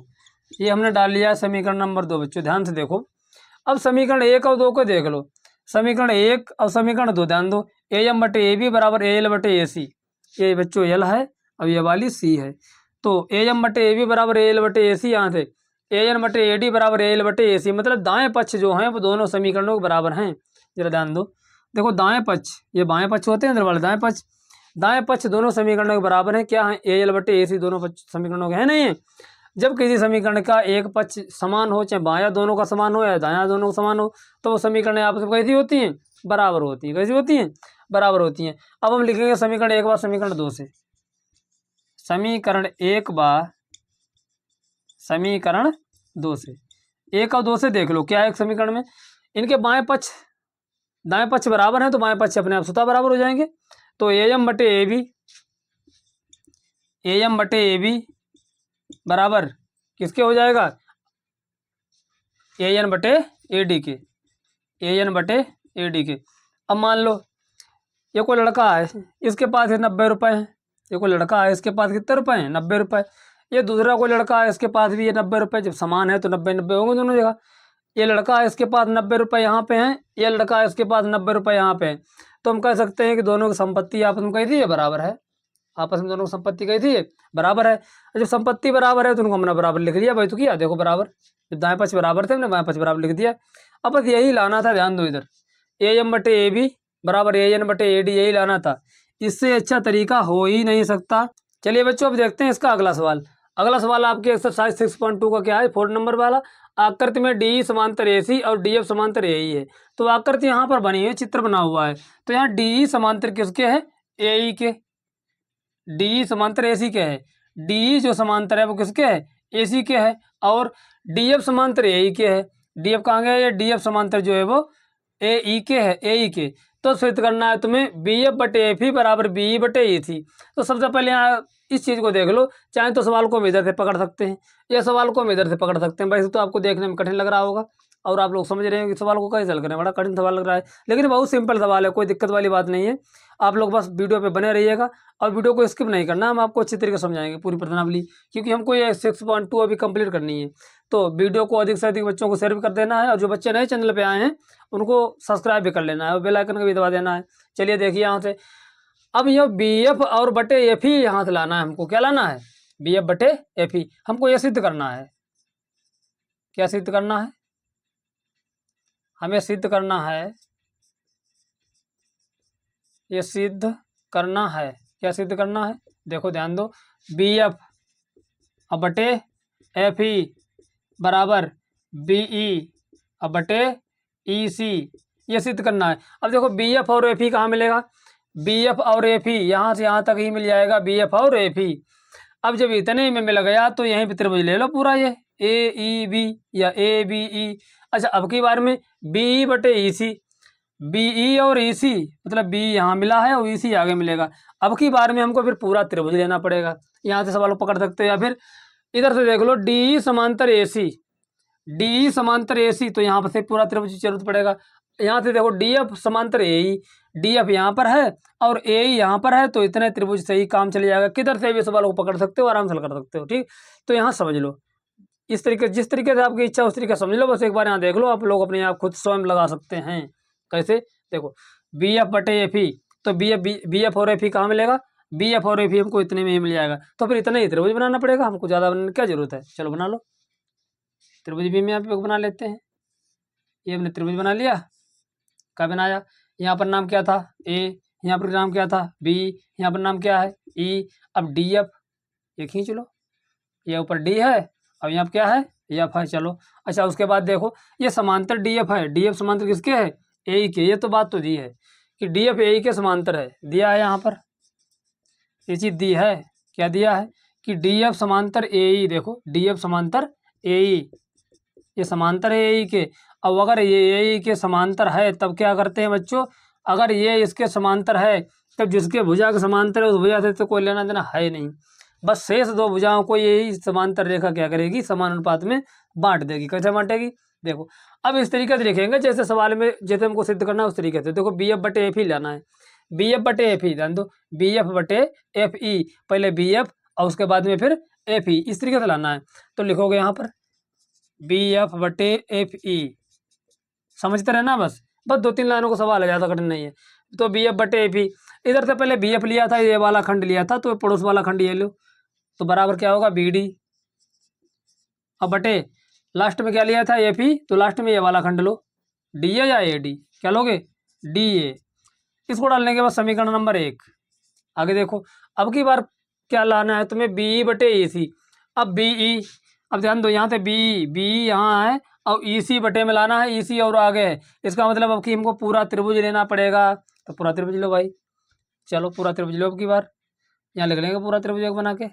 ये हमने डाल लिया समीकरण नंबर 2। बच्चों ध्यान से देखो, अब समीकरण 1 और 2 को देख लो, समीकरण 1 और समीकरण 2 ध्यान दो, AM बटे AB बराबर AL बटे AC। ये बच्चों L है और ये वाली C है, तो AM बटे AB बराबर AL बटे AC, यहाँ से AN बटे AD बराबर AL बटे AC, मतलब दाएं पक्ष जो हैं वो दोनों समीकरणों के बराबर हैं। जरा ध्यान दो, देखो दाएं पक्ष, ये बाएं पक्ष होते हैं इधर वाले दाएं पक्ष, दाएं पक्ष दोनों समीकरणों के बराबर हैं। क्या है, AL बटे AC दोनों पक्ष समीकरणों के हैं नहीं है। जब किसी समीकरण का एक पक्ष समान हो, चाहे बायां दोनों का समान हो या दायां दोनों का समान हो, तो वो समीकरण आपस में कैसी होती हैं, बराबर होती हैं। कैसी होती हैं, बराबर होती हैं। अब हम लिखेंगे समीकरण 1 बार समीकरण 2 से, समीकरण 1 बार समीकरण 2 से, 1 और 2 से देख लो क्या है एक समीकरण में, इनके बाएं पक्ष दाएं पक्ष बराबर हैं तो बाएं पक्ष अपने आप स्वतः बराबर हो जाएंगे। तो AM बटे AB, AM बटे AB बराबर किसके हो जाएगा, AN बटे AD के, AN बटे AD के। अब मान लो ये कोई लड़का है, इसके पास है 90 रुपये हैं, ये कोई लड़का है इसके पास कितने रुपए हैं, 90 रुपये। ये दूसरा कोई लड़का है इसके पास भी ये 90 रुपये, जब समान है तो 90-90 होंगे दोनों जगह। ये लड़का है इसके पास 90 रुपये यहाँ पे हैं, ये लड़का है इसके पास 90 रुपये यहाँ पे हैं, तो हम कह सकते हैं कि दोनों की संपत्ति आपस में कैसी है, बराबर है। आपस में दोनों की संपत्ति कैसी है, बराबर है। जब संपत्ति बराबर है तो उनको हमने बराबर लिख दिया भाई, तो किया देखो बराबर, जब दाएं पक्ष बराबर थे हमने बाएं पक्ष बराबर लिख दिया। अब बस यही लाना था, ध्यान दो इधर, AM बटे AB बराबर AN बटे AD, यही लाना था। इससे अच्छा तरीका हो ही नहीं सकता। चलिए बच्चों अब देखते हैं इसका अगला सवाल। अगला सवाल आपके एक्सरसाइज 6.2 का क्या है, 4 नंबर वाला। आकृति में DE समांतर AC और DF समांतर AE है। तो आकृति यहाँ पर बनी है, चित्र बना हुआ है, तो यहाँ DE समांतर किसके है, AE के। DE समांतर AC के है, DE जो समांतर है वो किसके है, AC के है। और DF समांतर AE के है, DF कहाँ गया, ये DF समांतर जो है वो AE के है, AE के। तो सिद्ध करना है तुम्हें BF बटे FE बराबर BE बटे EC। तो सबसे पहले यहाँ इस चीज़ को देख लो, चाहे तो सवाल को हम इधर से पकड़ सकते हैं, ये सवाल को हम इधर से पकड़ सकते हैं। वैसे तो आपको देखने में कठिन लग रहा होगा और आप लोग समझ रहे हैं कि सवाल को कैसे हल करें, बड़ा कठिन सवाल लग रहा है, लेकिन बहुत सिंपल सवाल है, कोई दिक्कत वाली बात नहीं है। आप लोग बस वीडियो पे बने रहिएगा और वीडियो को स्किप नहीं करना, हम आपको अच्छी तरीके से समझाएंगे पूरी प्रश्नावली, क्योंकि हमको ये 6.2 अभी कंप्लीट करनी है। तो वीडियो को अधिक से अधिक बच्चों को शेयर भी कर देना है, और जो बच्चे नए चैनल पे आए हैं उनको सब्सक्राइब भी कर लेना है और बेल आइकन को भी दबा देना है। चलिए देखिए यहाँ से, अब यह BF और बटे FE यहाँ से लाना है हमको, क्या लाना है, BF बटे FE। हमको ये सिद्ध करना है, क्या सिद्ध करना है, हमें सिद्ध करना है, ये सिद्ध करना है। क्या सिद्ध करना है? देखो ध्यान दो, बी एफ अब बटे एफ ई बराबर बी ई अब बटे ई सी, ये सिद्ध करना है। अब देखो बी एफ और एफ ई कहाँ मिलेगा? बी एफ और एफ ई यहाँ से यहाँ तक ही मिल जाएगा, बी एफ और एफ ई। अब जब इतने में मिल गया तो यहीं पे त्रिभुज ले लो पूरा, ये ए ई बी या ए बी ई। अच्छा अब की बार में बी ई बटे ई सी, बी ई और ई सी मतलब बी यहाँ मिला है और ई सी आगे मिलेगा। अब की बार में हमको फिर पूरा त्रिभुज लेना पड़ेगा। यहाँ से सवाल को पकड़ सकते हो, या फिर इधर से देख लो डी समांतर ए सी, डी समांतर ए सी, तो यहाँ पर से पूरा त्रिभुज की जरूरत पड़ेगा। यहाँ से देखो डी एफ समांतर ए ई, डी एफ यहाँ पर है और ए ई यहाँ पर है, तो इतने त्रिभुज से ही काम चले जाएगा। किधर से भी सवाल को पकड़ सकते हो, आराम से हल कर सकते हो। ठीक, तो यहाँ समझ लो इस तरीके, जिस तरीके से आपकी इच्छा उस तरीके समझ लो। बस एक बार यहाँ देख लो, आप लोग अपने आप खुद स्वयं लगा सकते हैं। कैसे? देखो बी एफ बटे एफ ई, तो बी एफ और एफ ई कहाँ मिलेगा? बी एफ और एफ ई हमको इतने में ही मिल जाएगा, तो फिर इतना ही त्रिभुज बनाना पड़ेगा हमको, ज़्यादा बनाने की क्या जरूरत है। चलो बना लो, त्रिभुज भी में आप लोग बना लेते हैं। ये हमने त्रिभुज बना लिया। क्या बनाया? यहाँ पर नाम क्या था? ए, यहाँ पर नाम क्या था? बी, यहाँ पर नाम क्या है? ई। अब डी एफ ये खींच लो, ये ऊपर डी है और यहाँ पर क्या है? एफ है। चलो अच्छा, उसके बाद देखो ये समांतर डी एफ है, डी एफ समांतर किसके है? ए ई के। ये तो बात तो दी है कि डी एफ ए ई के समांतर है, दिया है यहाँ पर, ये चीज़ दी है। क्या दिया है? कि डी एफ समांतर ए ई, देखो डी एफ समांतर ए ई, ये समांतर है ए ई के। अब अगर ये ए ई के समांतर है तब क्या करते हैं बच्चों? अगर ये इसके समांतर है तब जिसके भुजा के समांतर है उस भुजा से तो कोई लेना देना है नहीं। बस शेष दो भुजाओं को यही समांतर रेखा क्या करेगी? समान अनुपात में बांट देगी। कैसे बांटेगी? देखो अब इस तरीके से लिखेंगे जैसे सवाल में जैसे हमको सिद्ध करना है उस तरीके से। देखो बी एफ बटे एफ ई लेना है, बी एफ बटे एफ ई, ध्यान दो, बी एफ बटे एफ ई, पहले बी एफ और उसके बाद में फिर एफ ई, इस तरीके से लाना है। तो लिखोगे यहाँ पर बी एफ बटे एफ ई, समझते रहना बस, बस 2-3 लाइनों को सवाल है, ज़्यादा कठिन नहीं है। तो बी एफ बटे एफ ई, इधर से पहले बी एफ लिया था, ये वाला खंड लिया था, तो पड़ोस वाला खंड ये लो, तो बराबर क्या होगा? B D. अब बटे लास्ट में क्या लिया था? एफ ई, तो लास्ट में ये वाला खंड लो, डी ए या ए डी, क्या लोगे? D A. इसको डालने के बाद समीकरण नंबर 1। आगे देखो अब की बार क्या लाना है तुम्हें? बी ई बटे ए सी। अब बी ई, अब ध्यान दो यहाँ से बी यहाँ है और ई सी बटे में लाना है, ई सी और आगे है, इसका मतलब अब कि हमको पूरा त्रिभुज लेना पड़ेगा। तो पूरा त्रिभुज लो भाई, चलो पूरा त्रिभुज लो। अब की बार यहाँ लिख लेंगे पूरा त्रिभुज एक बना के,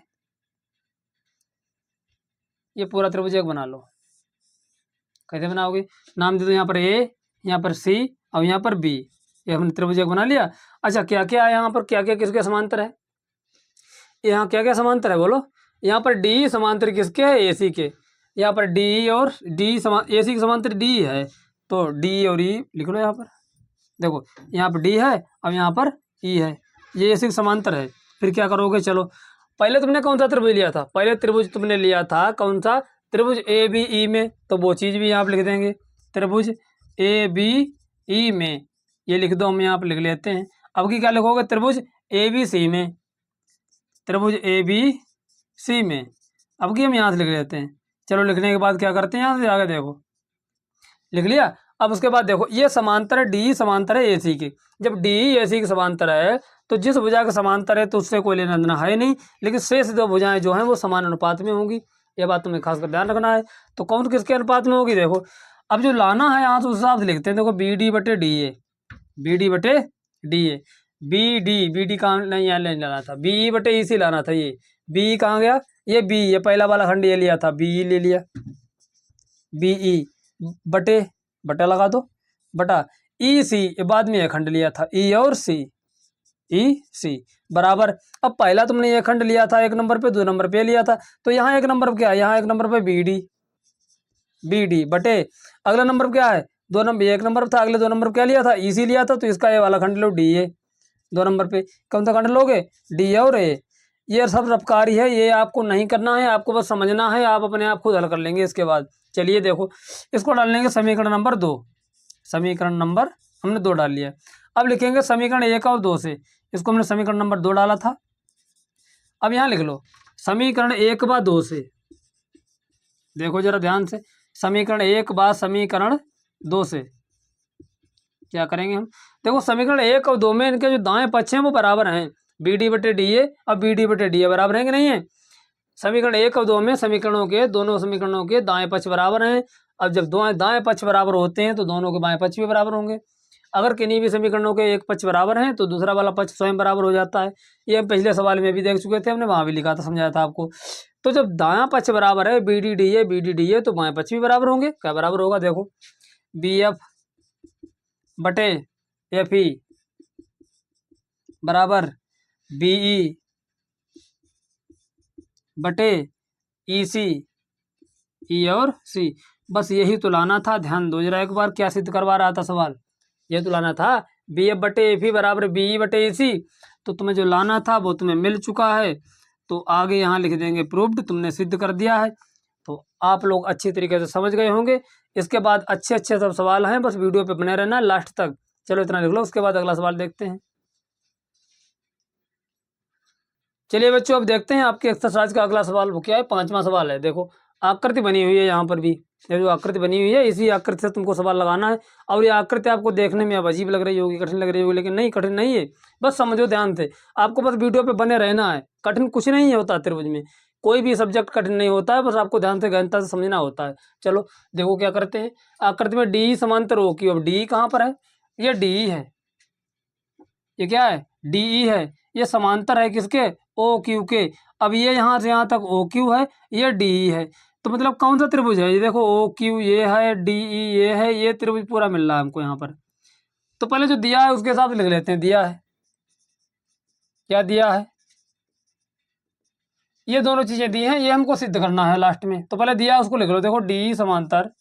ये पूरा त्रिभुज एक बना लो। कैसे बनाओगे? नाम दे दो यहाँ पर ए, यहाँ पर सी और यहाँ पर बी, ये हमने त्रिभुज एक बना लिया। अच्छा क्या क्या है यहाँ पर, क्या क्या किसके समांतर है? यहाँ क्या क्या समांतर है बोलो? यहाँ पर डी समांतर किसके है? ए सी के। यहाँ पर डी और डी ए सी के समांतर डी है, तो डी और ई लिख लो यहाँ पर। देखो यहाँ पर डी है और यहाँ पर ई है, ये ए सी के समांतर है। फिर क्या करोगे? चलो पहले तुमने कौन सा त्रिभुज लिया था? पहले त्रिभुज तुमने लिया था कौन सा? त्रिभुज ए बी ई में, तो वो चीज़ भी यहाँ पर लिख देंगे, त्रिभुज ए बी ई में, ये लिख दो, हम यहाँ पर लिख लेते हैं। अब की क्या लिखोगे? त्रिभुज ए बी सी में, त्रिभुज ए बी सी में। अब की हम यहाँ से लिख लेते हैं। चलो लिखने के बाद क्या करते हैं? यहाँ से आगे देखो, लिख लिया। अब उसके बाद देखो ये समांतर है, डी समांतर है ए सी के। जब डी ए सी के समांतर है तो जिस भुजा के समांतर है तो उससे कोई लेना देना है नहीं, लेकिन शेष दो भुजाएं जो हैं वो समान अनुपात में होंगी। ये बात तुम्हें खासकर ध्यान रखना है। तो कौन किसके अनुपात में होगी? देखो अब जो लाना है यहाँ से उस हिसाब से लिखते हैं। देखो बी डी बटे डी ए, बी डी बटे डी ए, बी डी कहाँ नहीं, यहाँ नहीं लाना था, बी ई बटे ई सी लाना था। ये बी कहाँ गया? ये बी, ये पहला वाला खंड ये लिया था, बी ई ले लिया, बी ई बटे, बटा लगा दो, बटा ई सी, ये बाद में ये खंड लिया था, ई और सी, ई सी बराबर। अब पहला तुमने ये खंड लिया था 1 नंबर पे, 2 नंबर पे लिया था, तो यहाँ 1 नंबर पे क्या है? यहाँ 1 नंबर पे बी डी बटे अगला नंबर क्या है? 2 नंबर, 1 नंबर था, अगले 2 नंबर क्या लिया था? ई सी लिया था, तो इसका ये वाला खंड लो, डी ए। 2 नंबर पे कौन सा खंड लोगे? डी और ए। ये सब रफकारी है, ये आपको नहीं करना है, आपको बस समझना है, आप अपने आप खुद हल कर लेंगे इसके बाद। चलिए देखो इसको डाल लेंगे समीकरण नंबर 2, समीकरण नंबर हमने 2 डाल लिया। अब लिखेंगे समीकरण 1 और 2 से, इसको हमने समीकरण नंबर 2 डाला था। अब यहाँ लिख लो समीकरण 1 व 2 से, देखो जरा ध्यान से, समीकरण 1 व समीकरण 2 से क्या करेंगे हम? देखो समीकरण 1 और 2 में इनके जो दाएं पक्ष हैं वो बराबर हैं, बी डी बटे डी ए और बी डी बटे डी ए बराबर हैं कि नहीं है। समीकरण 1 और 2 में दोनों समीकरणों के दाएं पक्ष बराबर हैं। अब जब दो दाएं पक्ष बराबर होते हैं तो दोनों के बाएं पक्ष भी बराबर होंगे। अगर किन्हीं भी समीकरणों के एक पक्ष बराबर हैं तो दूसरा वाला पक्ष स्वयं बराबर हो जाता है। ये हम पिछले सवाल में भी देख चुके थे, हमने वहाँ भी लिखा था, समझाया था आपको। तो जब दायां पक्ष बराबर है बी डी डी ए तो बाएं पक्ष भी बराबर होंगे। क्या बराबर होगा, देखो बी एफ बटे एफ ई बराबर बी ई बटे ई सी, ई और सी। बस यही तो लाना था। ध्यान दो जरा एक बार, क्या सिद्ध करवा रहा था सवाल, ये तो लाना था बी एफ बटे एफ ई बराबर बी ई बटे ई सी। तो तुम्हें जो लाना था वो तुम्हें मिल चुका है, तो आगे यहाँ लिख देंगे प्रूव्ड, तुमने सिद्ध कर दिया है। तो आप लोग अच्छी तरीके से समझ गए होंगे। इसके बाद अच्छे अच्छे सब सवाल हैं, बस वीडियो पे बने रहना लास्ट तक। चलो इतना लिख लो, उसके बाद अगला सवाल देखते हैं। चलिए बच्चों, अब देखते हैं आपके एक्सरसाइज का अगला सवाल। वो क्या है, 5वां सवाल है। देखो आकृति बनी हुई है यहाँ पर भी, ये जो आकृति बनी हुई है इसी आकृति से तुमको सवाल लगाना है। और ये आकृति आपको देखने में अब अजीब लग रही होगी, कठिन लग रही होगी, लेकिन नहीं, कठिन नहीं है। बस समझो ध्यान से, आपको बस वीडियो पे बने रहना है। कठिन कुछ नहीं होता त्रिभुज में, कोई भी सब्जेक्ट कठिन नहीं होता है, बस आपको ध्यान से गहनता से समझना होता है। चलो देखो क्या करते हैं। आकृति में डी समांतर ओ क्यू। अब डी कहाँ पर है, ये डी है, ये क्या है, डी है। ये समांतर है किसके, ओ क्यू के। अब ये यहाँ से यहाँ तक ओ क्यू है, ये डी है। तो मतलब कौन सा त्रिभुज है, ये देखो ओ क्यू ये है, डी ई ये है, ये त्रिभुज पूरा मिल रहा है हमको यहाँ पर। तो पहले जो दिया है उसके हिसाब से लिख लेते हैं। दिया है, क्या दिया है, ये दोनों चीजें दी हैं, ये हमको सिद्ध करना है लास्ट में। तो पहले दिया है उसको लिख लो। देखो डी समांतर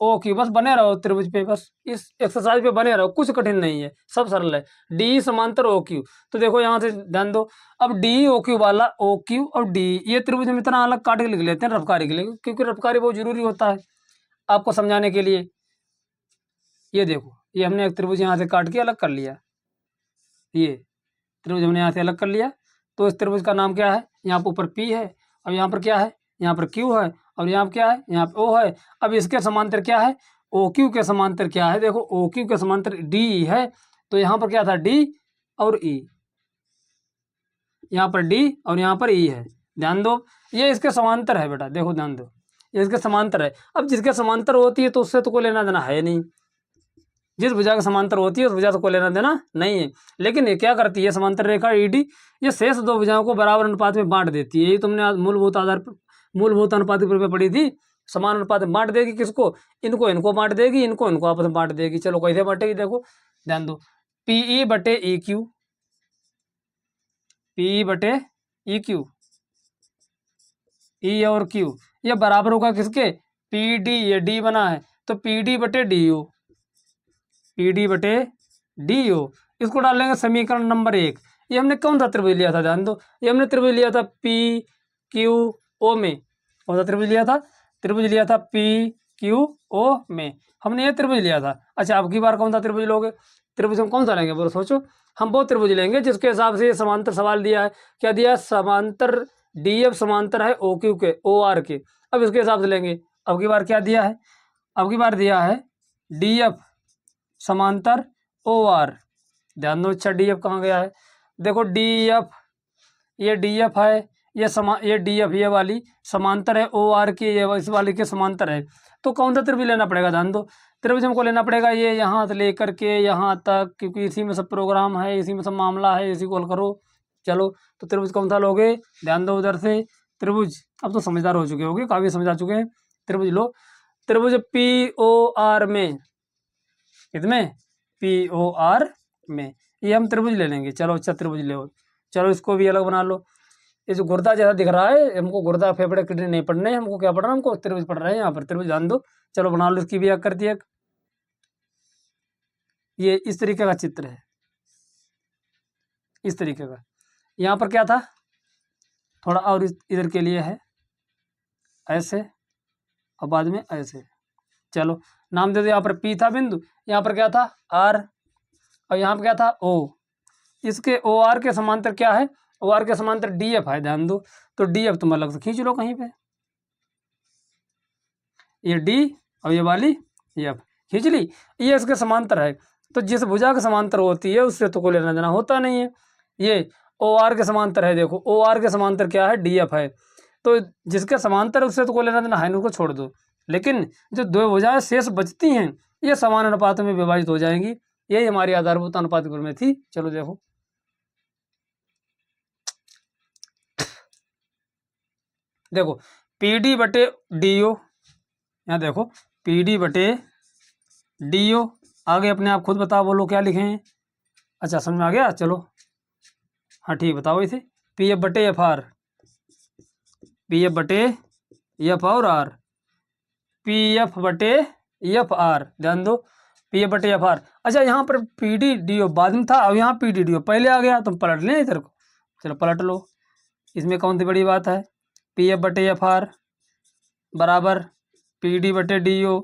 ओ क्यू, बस बने रहो त्रिभुज पे, बस इस एक्सरसाइज पे बने रहो, कुछ कठिन नहीं है, सब सरल है। डी समांतर ओ क्यू, तो देखो यहाँ से ध्यान दो। अब डी ओ क्यू वाला, ओ क्यू और डी, ये त्रिभुज हम इतना अलग काट के लिख लेते हैं रफकारी के लिए, क्योंकि रफकारी बहुत जरूरी होता है आपको समझाने के लिए। ये देखो, ये हमने एक त्रिभुज यहाँ से काट के अलग कर लिया, ये त्रिभुज हमने यहाँ से अलग कर लिया। तो इस त्रिभुज का नाम क्या है, यहाँ पर ऊपर पी है, और यहाँ पर क्या है, यहाँ पर क्यू है, और यहाँ पर क्या है, यहाँ पर ओ है। अब इसके समांतर क्या है, ओ क्यू के समांतर क्या है, देखो ओ क्यू के समांतर डी है। तो यहाँ पर क्या था, डी और ई, यहाँ पर डी और यहाँ पर ई है। ध्यान दो, ये इसके समांतर है बेटा, देखो ध्यान दो, ये इसके समांतर है। अब जिसके समांतर होती है तो उससे तो कोई लेना देना है नहीं, जिस भुजा के समांतर होती है उस भुजा से कोई लेना देना नहीं है। लेकिन ये क्या करती है, समांतर रेखा ईडी, ये शेष दो भुजाओं को बराबर अनुपात में बांट देती है। ये तुमने मूलभूत अनुपात की प्रक्रिया पढ़ी थी। समान अनुपात में बांट देगी, किसको, इनको इनको बांट देगी, इनको इनको आपस में बांट देगी। चलो कैसे बांटेगी, देखो ध्यान दो। पीई बटे ई क्यू, पी बटे ई क्यू, ई और क्यू, ये बराबर होगा किसके, पी डी, ये डी बना है तो पी डी बटे डी ओ, पी डी बटे डी ओ। इसको डाल लेंगे समीकरण नंबर 1। ये हमने कौन सा त्रिभुज लिया था, ध्यान दो, ये हमने त्रिभुज लिया था पी क्यू ओ में। कौन सा त्रिभुज लिया था, त्रिभुज लिया था पी क्यू ओ में, हमने ये त्रिभुज लिया था। अच्छा अब की बार कौन सा त्रिभुज लोगे, त्रिभुज हम कौन सा लेंगे बोलो, सोचो। हम वो त्रिभुज लेंगे जिसके हिसाब से ये समांतर सवाल दिया है। क्या दिया है, समांतर डी एफ समांतर है ओ क्यू के, ओ आर के। अब इसके हिसाब से लेंगे। अब की बार क्या दिया है, अब की बार दिया है डी एफ समांतर ओ आर। ध्यान दो, अच्छा डी एफ कहाँ गया है, देखो डी एफ, ये डी एफ है, ये डी एफ ये वाली समांतर है ओ आर की, ये इस वाली के समांतर है। तो कौन सा त्रिभुज लेना पड़ेगा, ध्यान दो, त्रिभुज हमको लेना पड़ेगा ये यहाँ से लेकर के यहाँ तक, क्योंकि इसी में सब प्रोग्राम है, इसी में सब मामला है, इसी को हल करो। चलो तो त्रिभुज कौन सा लोगे, ध्यान दो उधर से त्रिभुज, अब तो समझदार हो चुके होगे, काफ़ी समझा चुके हैं। त्रिभुज लो, त्रिभुज पी ओ आर में, कितने, पी ओ आर में, ये हम त्रिभुज ले लेंगे। चलो अच्छा त्रिभुज ले, चलो इसको भी अलग बना लो। ये जो गुर्दा जैसा दिख रहा है, हमको गुर्दा फेफड़े किडनी नहीं पढ़ने, हमको क्या पढ़ना, हमको त्रिभुज पढ़ रहे हैं यहाँ पर, त्रिभुज ध्यान दो। चलो बना लो, इसकी भी आकृति एक, ये इस तरीके का चित्र है, इस तरीके का। यहाँ पर क्या था, थोड़ा और इधर के लिए है ऐसे, और बाद में ऐसे। चलो नाम दे दो, यहाँ पर पी था बिंदु, यहाँ पर क्या था आर, और यहाँ पर क्या था ओ। इसके ओ आर के समांतर क्या है, ओ आर के समांतर डी एफ है, ध्यान दो। तो डी एफ तुम अलग से खींच लो कहीं पे, ये डी और ये वाली एफ खींच ली, ये इसके समांतर है। तो जिस भुजा के समांतर होती है उससे तो कोई लेना देना होता नहीं है। ये ओ आर के समांतर है, देखो ओ आर के समांतर क्या है, डी एफ है। तो जिसके समांतर उससे तो कोई लेना देना है नहीं, उसको छोड़ दो। लेकिन जो दो भुजाएं शेष बचती हैं ये समान अनुपात में विभाजित हो जाएंगी। यही हमारी आधारभूत अनुपात में थी। चलो देखो, देखो पी डी बटे डी ओ, यहाँ देखो पी डी बटे डी ओ। आगे अपने आप खुद बताओ, बोलो क्या लिखे हैं। अच्छा समझ में आ गया, चलो हाँ ठीक, बताओ इसे। पी एफ बटे एफ आर, पी एफ बटे एफ और आर, पी एफ बटे एफ आर, ध्यान दो पी एफ बटे एफ आर। अच्छा यहाँ पर पी डी डी ओ बाद में था, अब यहाँ पी डी डी ओ पहले आ गया, तुम पलट लें इधर को। चलो पलट लो, इसमें कौन सी बड़ी बात है। पी एफ बटे एफ आर बराबर पी डी बटे डी ओ।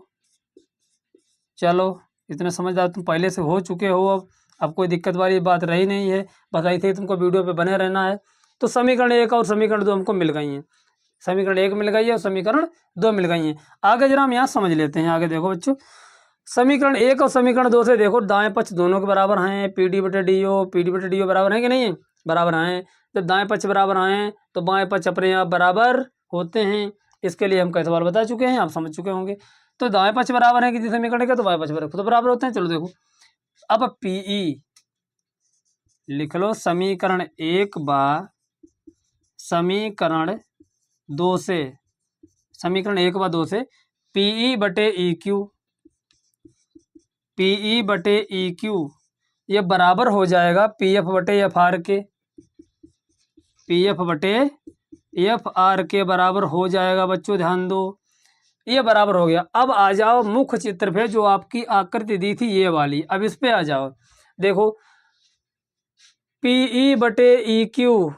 चलो इतने समझदार तुम पहले से हो चुके हो, अब कोई दिक्कत वाली बात रही नहीं है। बस ऐसे ही तुमको वीडियो पे बने रहना है। तो समीकरण 1 और समीकरण 2 हमको मिल गई हैं। समीकरण 1 मिल गई है और समीकरण 2 मिल गई हैं। आगे जरा हम यहाँ समझ लेते हैं। आगे देखो बच्चों, समीकरण 1 और समीकरण 2 से देखो दाएं पक्ष दोनों के बराबर हैं। पी डी बटे डी ओ, पी डी बटे डी ओ बराबर हैं कि नहीं है, बराबर हैं। जब दाएं पक्ष बराबर हैं तो बाएं पक्ष अपने आप बराबर होते हैं। इसके लिए हम कई सवाल बता चुके हैं, आप समझ चुके होंगे। तो दाएं पक्ष बराबर है किसी समीकरण के, तो बाएं पक्ष बराबर होते हैं। चलो देखो, अब पीई लिख लो समीकरण 1 बा समीकरण 2 से, समीकरण 1 बा 2 से पीई बटे ई क्यू, पीई बटे ई क्यू ये बराबर हो जाएगा पी एफ बटे एफ आर के, पी एफ बटे एफ आर के बराबर हो जाएगा। बच्चों ध्यान दो, ये बराबर हो गया। अब आ जाओ मुख्य चित्र पे, जो आपकी आकृति दी थी ये वाली, अब इस पे आ जाओ। देखो पीई बटे ई क्यू,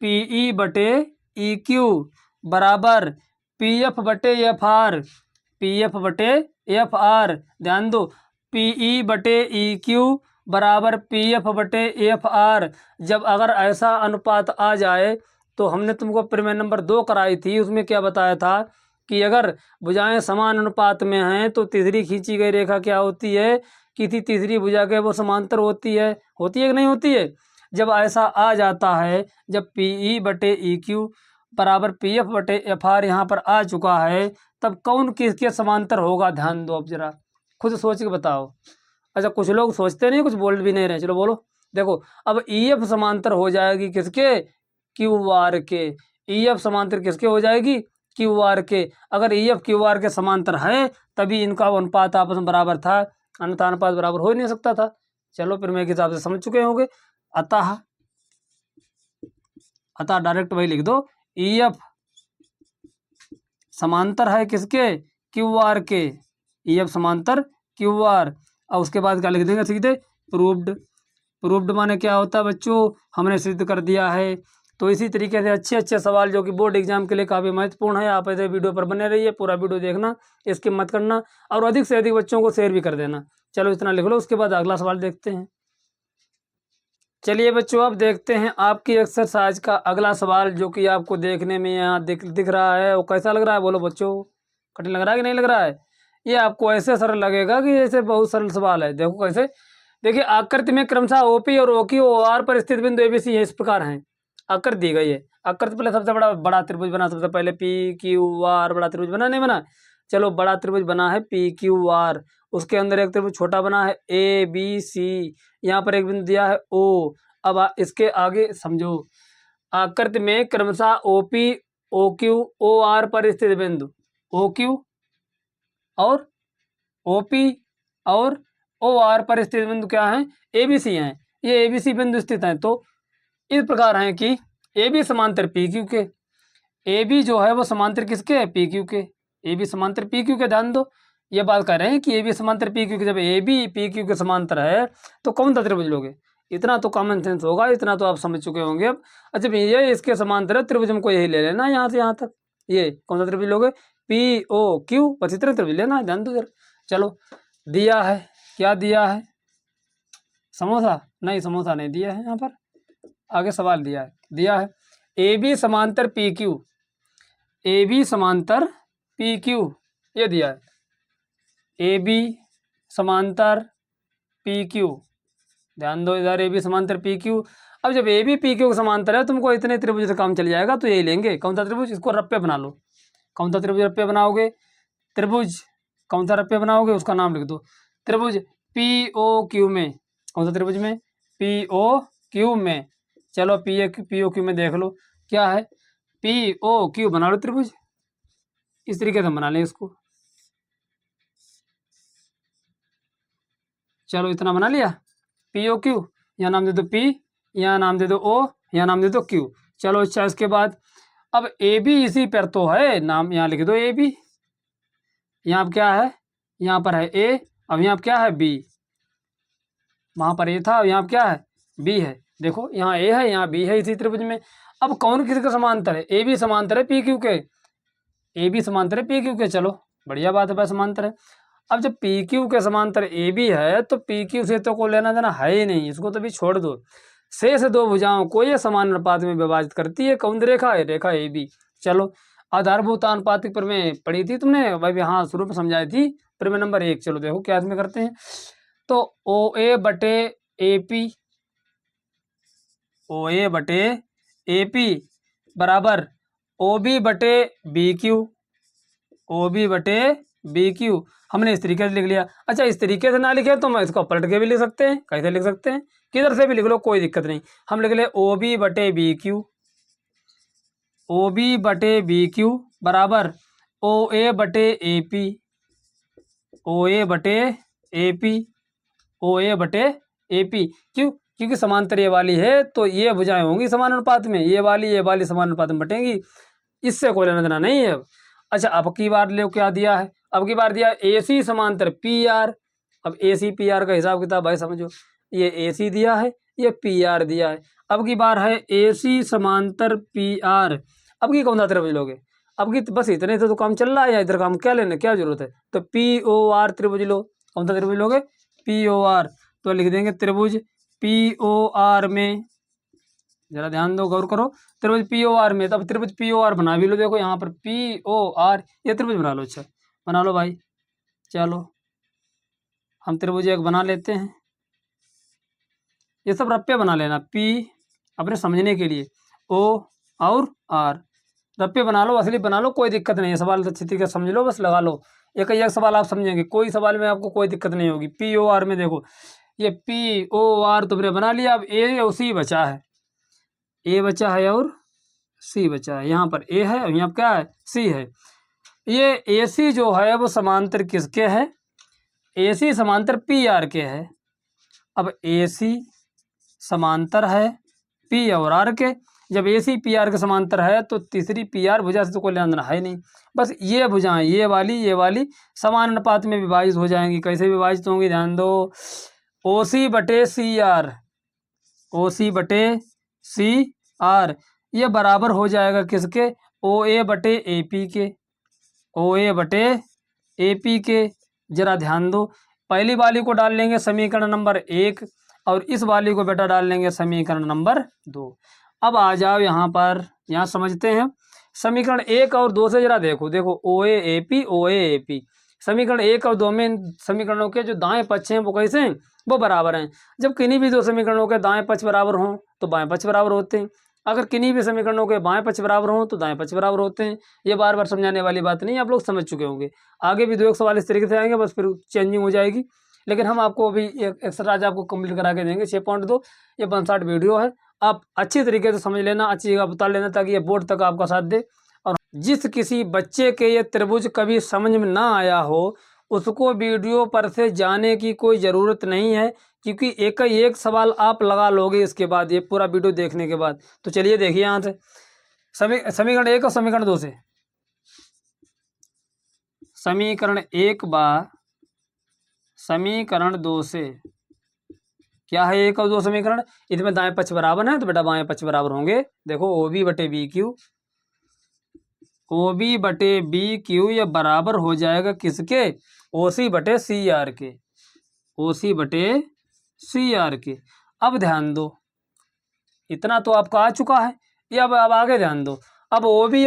पीई बटे ई क्यू बराबर पी एफ बटे एफ आर, पी एफ बटे एफ आर। ध्यान दो, पीई बटे ई क्यू बराबर पी एफ बटे एफ आर। जब अगर ऐसा अनुपात आ जाए तो हमने तुमको प्रमेय नंबर 2 कराई थी, उसमें क्या बताया था कि अगर भुजाएं समान अनुपात में हैं तो तीसरी खींची गई रेखा क्या होती है, किसी तीसरी भुजा के वो समांतर होती है कि नहीं होती है। जब ऐसा आ जाता है, जब पी ई बटे ई क्यू बराबर पी एफ बटे एफ आर यहाँ पर आ चुका है, तब कौन किसके समांतर होगा। ध्यान दो, अब जरा खुद सोच के बताओ। अच्छा कुछ लोग सोचते नहीं, कुछ बोल भी नहीं रहे, चलो बोलो। देखो अब ई एफ समांतर हो जाएगी किसके, क्यू आर के। ई एफ समांतर किसके हो जाएगी, क्यू आर के। अगर ई एफ क्यू आर के समांतर है तभी इनका अनुपात आपस में बराबर था, अन्यथा अनुपात बराबर हो ही नहीं सकता था। चलो फिर मेरे हिसाब से समझ चुके होंगे। अतः डायरेक्ट वही लिख दो, ई एफ समांतर है किसके, क्यू आर के। ई एफ समांतर क्यू आर, और उसके बाद क्या लिख देंगे सीधे, प्रूव्ड। प्रूव्ड माने क्या होता है बच्चों, हमने सिद्ध कर दिया है। तो इसी तरीके से अच्छे अच्छे सवाल जो कि बोर्ड एग्जाम के लिए काफ़ी महत्वपूर्ण है, आप ऐसे वीडियो पर बने रहिए, पूरा वीडियो देखना, स्किप मत करना, और अधिक से अधिक बच्चों को शेयर भी कर देना। चलो इतना लिख लो, उसके बाद अगला सवाल देखते हैं। चलिए बच्चों अब देखते हैं आपकी एक्सरसाइज का अगला सवाल, जो कि आपको देखने में यहाँ दिख रहा है। वो कैसा लग रहा है, बोलो बच्चों, कठिन लग रहा है कि नहीं लग रहा है। ये आपको ऐसे सरल लगेगा कि जैसे बहुत सरल सवाल है। देखो कैसे, देखिए आकृति में क्रमशः ओपी और ओक्यू ओ आर पर स्थित बिंदु एबीसी है, इस प्रकार हैं। आकृति दी गई है, आकृति पहले सबसे बड़ा त्रिभुज बना, सबसे पहले पी क्यू आर, बड़ा त्रिभुज बना नहीं बना। चलो बड़ा त्रिभुज बना है पी क्यू आर, उसके अंदर एक त्रिभुज छोटा बना है ए बी सी, यहाँ पर एक बिंदु दिया है ओ। अब इसके आगे समझो, आकृति में क्रमशः O P O Q O R पर स्थित बिंदु ओ क्यू और ओपी और ओ आर पर स्थित बिंदु क्या है, ए बी सी हैं। ये ए बी सी बिंदु स्थित हैं। तो इस प्रकार हैं कि ए बी समांतर पी क्यू के, ए बी जो है वो समांतर किसके, पी क्यू के। ए बी समांतर पी क्यू के, ध्यान दो ये बात कर रहे हैं कि ए बी समांतर पी क्यू के। जब ए बी पी क्यू के समांतर है तो कौन सा त्रिभुज लोगे, इतना तो कॉमन सेंस होगा, इतना तो आप समझ चुके होंगे अब। अच्छा ये इसके समांतर है, त्रिभुज हमको यही ले लेना यहाँ से यहाँ तक। ये कौन सा त्रिभुज लोगे, पी ओ क्यू, बस इतना त्रिभुज लेना है, ध्यान दो जरा। चलो दिया है, क्या दिया है, समोसा नहीं, समोसा नहीं दिया है यहाँ पर, आगे सवाल दिया है ए बी समांतर पी क्यू, ए बी समांतर पी क्यू ये दिया है। ए बी समांतर पी क्यू। ध्यान दो इधर ए बी समांतर पी क्यू। अब जब ए बी पी क्यू का समांतर है तुमको इतने त्रिभुज से काम चल जाएगा, तो यही लेंगे। कौन सा त्रिभुज? इसको रप्पे बना लो। कौन सा त्रिभुज रप्पे बनाओगे? त्रिभुज कौन सा रप्पे बनाओगे उसका नाम लिख दो। त्रिभुज पी ओ क्यू में। कौन सा त्रिभुज में? पी ओ क्यू में। चलो पी ओ क्यू में देख लो क्या है। पी ओ क्यू बना लो त्रिभुज। इस तरीके से हम बना लें इसको। चलो इतना बना लिया। पी ओ क्यू, यहाँ नाम दे दो पी, यहाँ नाम दे दो ओ, यहाँ नाम दे दो क्यू। चलो अच्छा, इसके बाद अब ए बी इसी पर तो है, नाम यहाँ लिख दो ए बी। यहाँ क्या है? यहाँ पर है ए, अब यहाँ क्या है? बी। वहाँ पर ए था, अब यहाँ क्या है? बी है। देखो यहाँ ए है, यहाँ बी है इसी त्रिभुज में। अब कौन किसके समांतर है? ए बी समांतर है पी क्यू के। ए बी समांतर है पी क्यू के। चलो बढ़िया बात है भाई, समांतर है। अब जब पी क्यू के समांतर ए बी है तो पी क्यू से तो कोई लेना देना है ही नहीं, इसको तो भी छोड़ दो। शेष दो भुजाओं को ये समान अनुपात में विभाजित करती है। कौन रेखा है? रेखा ए बी। चलो आधारभूत अनुपातिक प्रमेय पढ़ी थी तुमने भाई? हाँ शुरू में समझाई थी, प्रमेय नंबर 1। चलो देखो क्या इसमें करते हैं। तो ओ ए बटे ए पी, ओ ए बटे ए पी बराबर ओ बी बटे बी क्यू, ओ बी बटे बी क्यू। हमने इस तरीके से लिख लिया। अच्छा इस तरीके से ना लिखे तो हम इसको पलट के भी लिख सकते हैं। कैसे लिख सकते हैं? किधर से भी लिख लो, कोई दिक्कत नहीं। हम लिख ले ओ बी बटे बी क्यू, ओ बी बटे बी क्यू बराबर ओ ए बटे ए पी, ओ ए बटे ए पी, ओ ए बटे ए पी। क्यों? क्योंकि समांतर ये वाली है तो ये भुजाएं होंगी समान अनुपात में, ये वाली समान अनुपात में बटेंगी, इससे कोई लेना देना नहीं है। अच्छा अब की बार ले क्या दिया है? अब की बार दिया ए सी समांतर पी आर। अब ए सी पी आर का हिसाब किताब भाई समझो, ये ए सी दिया है, ये पी आर दिया है। अब की बार है ए सी समांतर पी आर। अब की कौन सा त्रिभुज लोगे? अब की बस इतने से तो काम चल रहा है, या इधर काम क्या लेने क्या जरूरत है? तो पी ओ आर त्रिभुज लो। कौन सा त्रिभुज लोगे? P O R. तो लिख देंगे त्रिभुज पी ओ आर में, जरा ध्यान दो गौर करो, त्रिभुज पी ओ आर में। तब त्रिभुज पी ओ आर बना भी लो। देखो यहाँ पर पी ओ आर, ये त्रिभुज बना लो। अच्छा बना लो भाई। चलो हम त्रिभुज एक बना लेते हैं। ये सब रप्पे बना लेना, पी अपने समझने के लिए, ओ और आर रप्पे बना लो, असली बना लो, कोई दिक्कत नहीं है। सवाल तो अच्छी तरीके से समझ लो, बस लगा लो। एक ही एक सवाल आप समझेंगे, कोई सवाल में आपको कोई दिक्कत नहीं होगी। पी ओ आर में देखो ये पी ओ आर तुमने बना लिया। अब ए और सी बचा है, ए बचा है और सी बचा है। यहाँ पर ए है और यहाँ पर क्या है? सी है। ये ए सी जो है वो समांतर किसके है? ए सी समांतर पी आर के है। अब ए सी समांतर है पी और आर के। जब ए सी पी आर के समांतर है तो तीसरी पी आर भुजा से तो कोई लेना देना है नहीं। बस ये भुजाएं ये वाली समान अनुपात में विभाजित हो जाएंगी। कैसे विभाजित होंगी? ध्यान दो, ओ सी बटे सी आर, ओ सी बटे सी आर ये बराबर हो जाएगा किसके? ओ ए बटे ए पी के, ओ ए बटे ए पी के। जरा ध्यान दो, पहली वाली को डाल लेंगे समीकरण नंबर 1 और इस वाली को बेटा डाल लेंगे समीकरण नंबर 2। अब आ जाओ यहाँ पर, यहाँ समझते हैं समीकरण 1 और 2 से। जरा देखो ओ ए A P, O A A P. समीकरण 1 और 2 में समीकरणों के जो दाएं पक्ष हैं वो कैसे हैं? वो बराबर हैं। जब किन्हीं भी दो समीकरणों के दाएं पक्ष बराबर हों तो बाएं पक्ष बराबर होते हैं। अगर किन्हीं भी समीकरणों के बाएं पक्ष बराबर हों तो दाएं पक्ष बराबर होते हैं। ये बार बार समझाने वाली बात नहीं, आप लोग समझ चुके होंगे। आगे भी 2 एक सवाल इस तरीके से आएंगे, बस फिर चेंजिंग हो जाएगी। लेकिन हम आपको अभी एक एक्सरसाइज आपको कंप्लीट करा के देंगे 6.2। ये 5 वीडियो है, आप अच्छी तरीके से समझ लेना, अच्छी जगह बता लेना ताकि ये बोर्ड तक आपका साथ दे। और जिस किसी बच्चे के ये त्रिभुज कभी समझ में ना आया हो उसको वीडियो पर से जाने की कोई ज़रूरत नहीं है, क्योंकि एक सवाल आप लगा लोगे इसके बाद, ये पूरा वीडियो देखने के बाद। तो चलिए देखिए यहाँ से समीकरण 1 और समीकरण 2 से। समीकरण 1 बार समीकरण 2 से क्या है? 1 और 2 समीकरण, इसमें दाएं पक्ष बराबर है तो बेटा बाएं पक्ष बराबर होंगे। देखो ओ बी बटे बी क्यू, ओ बी बटे बी क्यू ये बराबर हो जाएगा किसके? ओ सी बटे सी आर के, ओ सी बटे सी आर के। अब ध्यान दो, इतना तो आपका आ चुका है। ये अब आगे ध्यान दो। अब ओ बी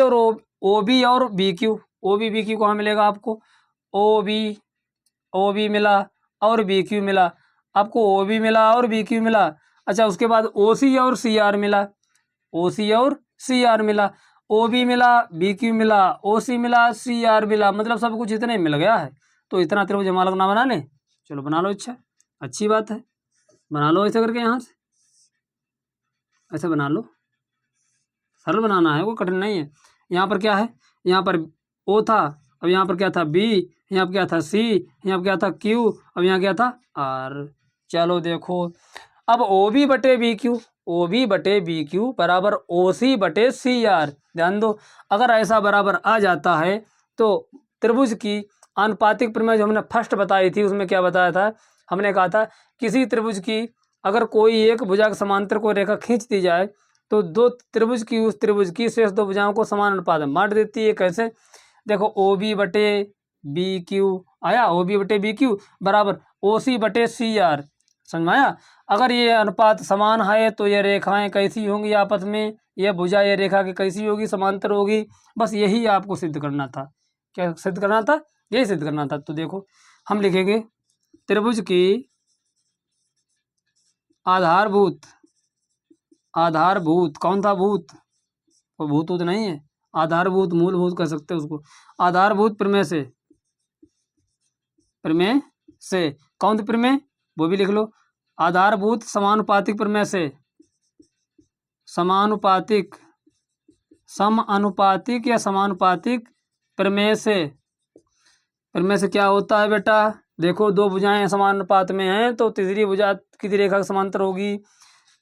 और B Q, O B Q कहाँ मिलेगा आपको? ओ बी मिला और बी क्यू मिला। आपको ओ बी मिला और बी क्यू मिला। अच्छा, उसके बाद ओ सी और सी आर मिला, ओ सी और सी आर मिला, ओ बी मिला, बी क्यू मिला, ओ सी मिला, सी आर मिला, मतलब सब कुछ इतने मिल गया है। तो इतना त्रिभुज हमारा ना बना लें? चलो बना लो। अच्छा, अच्छी बात है, बना लो ऐसे करके, यहाँ से ऐसे बना लो। सरल बनाना है, वो कठिन नहीं है। यहाँ पर क्या है? यहाँ पर ओ था, अब यहाँ पर क्या था? बी, यहाँ पर क्या था? सी, यहाँ पर क्या था? क्यू, अब यहाँ क्या था? आर। चलो देखो, अब ओ बी बटे बी क्यू, ओ बी बटे बी क्यू बराबर ओ सी बटे सी आर। ध्यान दो, अगर ऐसा बराबर आ जाता है तो त्रिभुज की आनुपातिक प्रमेय जो हमने फर्स्ट बताई थी, उसमें क्या बताया था? हमने कहा था किसी त्रिभुज की अगर कोई एक भुजा के समांतर को रेखा खींच दी जाए तो दो त्रिभुज की उस त्रिभुज की शेष दो भुजाओं को समान अनुपात में बांट देती है। कैसे? देखो, ओ बी बटे बी क्यू आया, ओ बी बटे बी क्यू बराबर ओ सी बटे सी आर। समझ में आया? अगर ये अनुपात समान है तो ये रेखाएं कैसी होंगी आपस में? ये भुजा ये रेखा की कैसी होगी? समांतर होगी। बस यही आपको सिद्ध करना था। क्या सिद्ध करना था? यही सिद्ध करना था। तो देखो, हम लिखेंगे त्रिभुज की आधारभूत, आधारभूत कौन था? भूत, वो भूत तो नहीं है, आधारभूत मूलभूत कह सकते हैं उसको। आधारभूत प्रमेय से, प्रमेय से कौन सी प्रमेय? वो भी लिख लो। आधारभूत समानुपातिक प्रमेय से, समानुपातिक, समानुपातिक या समानुपातिक प्रमेय से। प्रमेय से क्या होता है बेटा? देखो, दो भुजाएं समानुपात में हैं तो तीसरी भुजा किसी रेखा के समांतर होगी।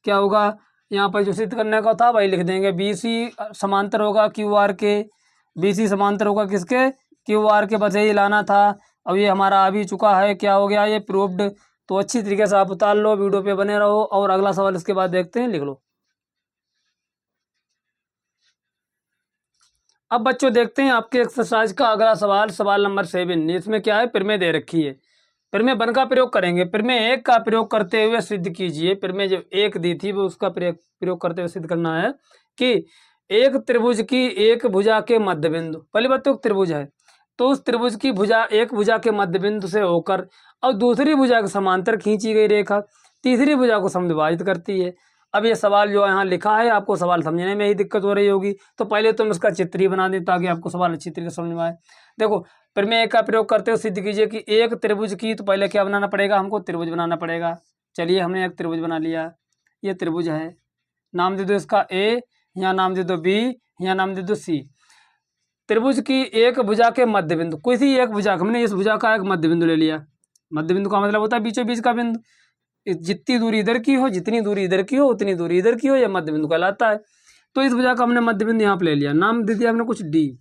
क्या होगा? यहाँ पर जो सिद्ध करने का था वही लिख देंगे। बी सी समांतर होगा क्यू आर के, बी सी समांतर होगा किसके? क्यू आर के। बस यही लाना था। अब ये हमारा आ भी चुका है। क्या हो गया? ये प्रूव्ड। तो अच्छी तरीके से आप उतार लो, वीडियो पे बने रहो और अगला सवाल इसके बाद देखते हैं। लिख लो। अब बच्चों देखते हैं आपके एक्सरसाइज का अगला सवाल, सवाल नंबर 7। इसमें क्या है? प्रमेय दे रखी है। प्रमेय 1 का प्रयोग करेंगे। प्रमेय 1 का प्रयोग करते हुए सिद्ध कीजिए। प्रमेय जो 1 दी थी वो उसका प्रयोग करते हुए सिद्ध करना है कि एक त्रिभुज की एक भुजा के मध्य बिंदु, पहली बात तो त्रिभुज है तो उस त्रिभुज की भुजा, एक भुजा के मध्य बिंदु से होकर और दूसरी भुजा के समांतर खींची गई रेखा तीसरी भुजा को समद्विभाजित करती है। अब ये सवाल जो यहाँ लिखा है, आपको सवाल समझने में ही दिक्कत हो रही होगी, तो पहले तुम इसका चित्र ही बना दें ताकि आपको सवाल अच्छी तरीके से समझ में आए। देखो, प्रमेय का प्रयोग करते हुए सिद्ध कीजिए कि एक त्रिभुज की, तो पहले क्या बनाना पड़ेगा? हमको त्रिभुज बनाना पड़ेगा। चलिए, हमने एक त्रिभुज बना लिया। ये त्रिभुज है, नाम दे दो इसका ए, यहाँ नाम दे दो बी, यहाँ नाम दे दो सी। त्रिभुज की एक भुजा के मध्य बिंदु, किसी एक भुजा, हमने इस भुजा का एक मध्य बिंदु ले लिया। मध्य बिंदु का मतलब होता है बीचों बीच का बिंदु। जितनी दूरी इधर की हो, जितनी दूरी इधर की हो, उतनी दूरी इधर की हो, यह मध्य बिंदु कहलाता है। तो इस भुजा का हमने मध्य बिंदु यहाँ पे ले लिया। नाम दे दिया हमने कुछ डी,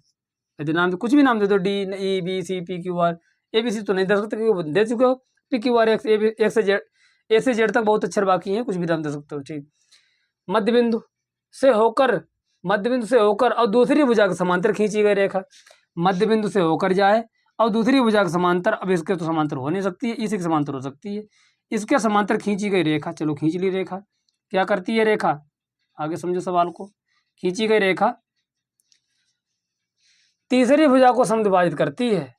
यदि नाम कुछ भी नाम दे दो, D, E, B, C, P, Q, R. A B C तो नहीं दे सकते क्योंकि दे चुके हो। पी, क्यू, आर, एक्स, एक से जेड, ए से जेड तक बहुत अक्षर बाकी हैं, कुछ भी नाम दे सकते हो। ठीक, मध्य बिंदु से होकर, मध्य बिंदु से होकर और दूसरी भुजा के समांतर खींची गई रेखा मध्य बिंदु से होकर जाए और दूसरी भुजा के समांतर, अब इसके तो समांतर हो नहीं सकती है, इसी के समांतर हो सकती है। इसके समांतर खींची गई रेखा, चलो खींच ली रेखा। क्या करती है रेखा? आगे समझो सवाल को। खींची गई रेखा तीसरी भुजा को समद्विभाजित करती है।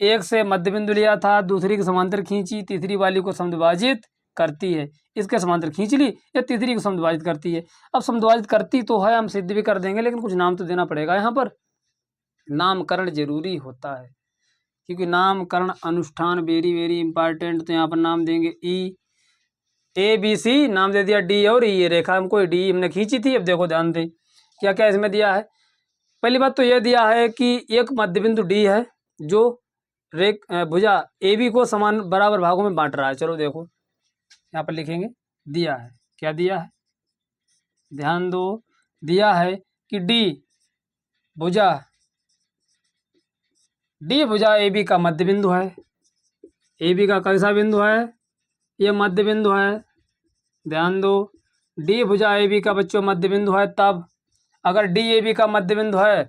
एक से मध्य बिंदु लिया था, दूसरी के समांतर खींची, तीसरी वाली को समद्विभाजित करती है। इसके समांतर खींच ली, या तीसरी को समद्विभाजित करती है। अब समद्विभाजित करती तो है, हम सिद्ध भी कर देंगे, लेकिन कुछ नाम तो देना पड़ेगा। यहाँ पर नामकरण जरूरी होता है क्योंकि नामकरण अनुष्ठान वेरी वेरी इंपॉर्टेंट। तो यहाँ पर नाम देंगे ई, ए बी सी, नाम दे दिया डी और ई। ये रेखा हमको डी हमने खींची थी। अब देखो ध्यान दें क्या क्या इसमें दिया है। पहली बात तो यह दिया है कि एक मध्य बिंदु डी है जो भुजा ए बी को समान बराबर भागों में बांट रहा है। चलो देखो, यहाँ पर लिखेंगे दिया है। क्या दिया है? ध्यान दो, दिया है कि डी भुजा ए बी का मध्य बिंदु है। ए बी का कैसा बिंदु है? ये मध्य बिंदु है। ध्यान दो, डी भुजा ए बी का बच्चों मध्य बिंदु है। तब अगर डी ए बी का मध्य बिंदु है,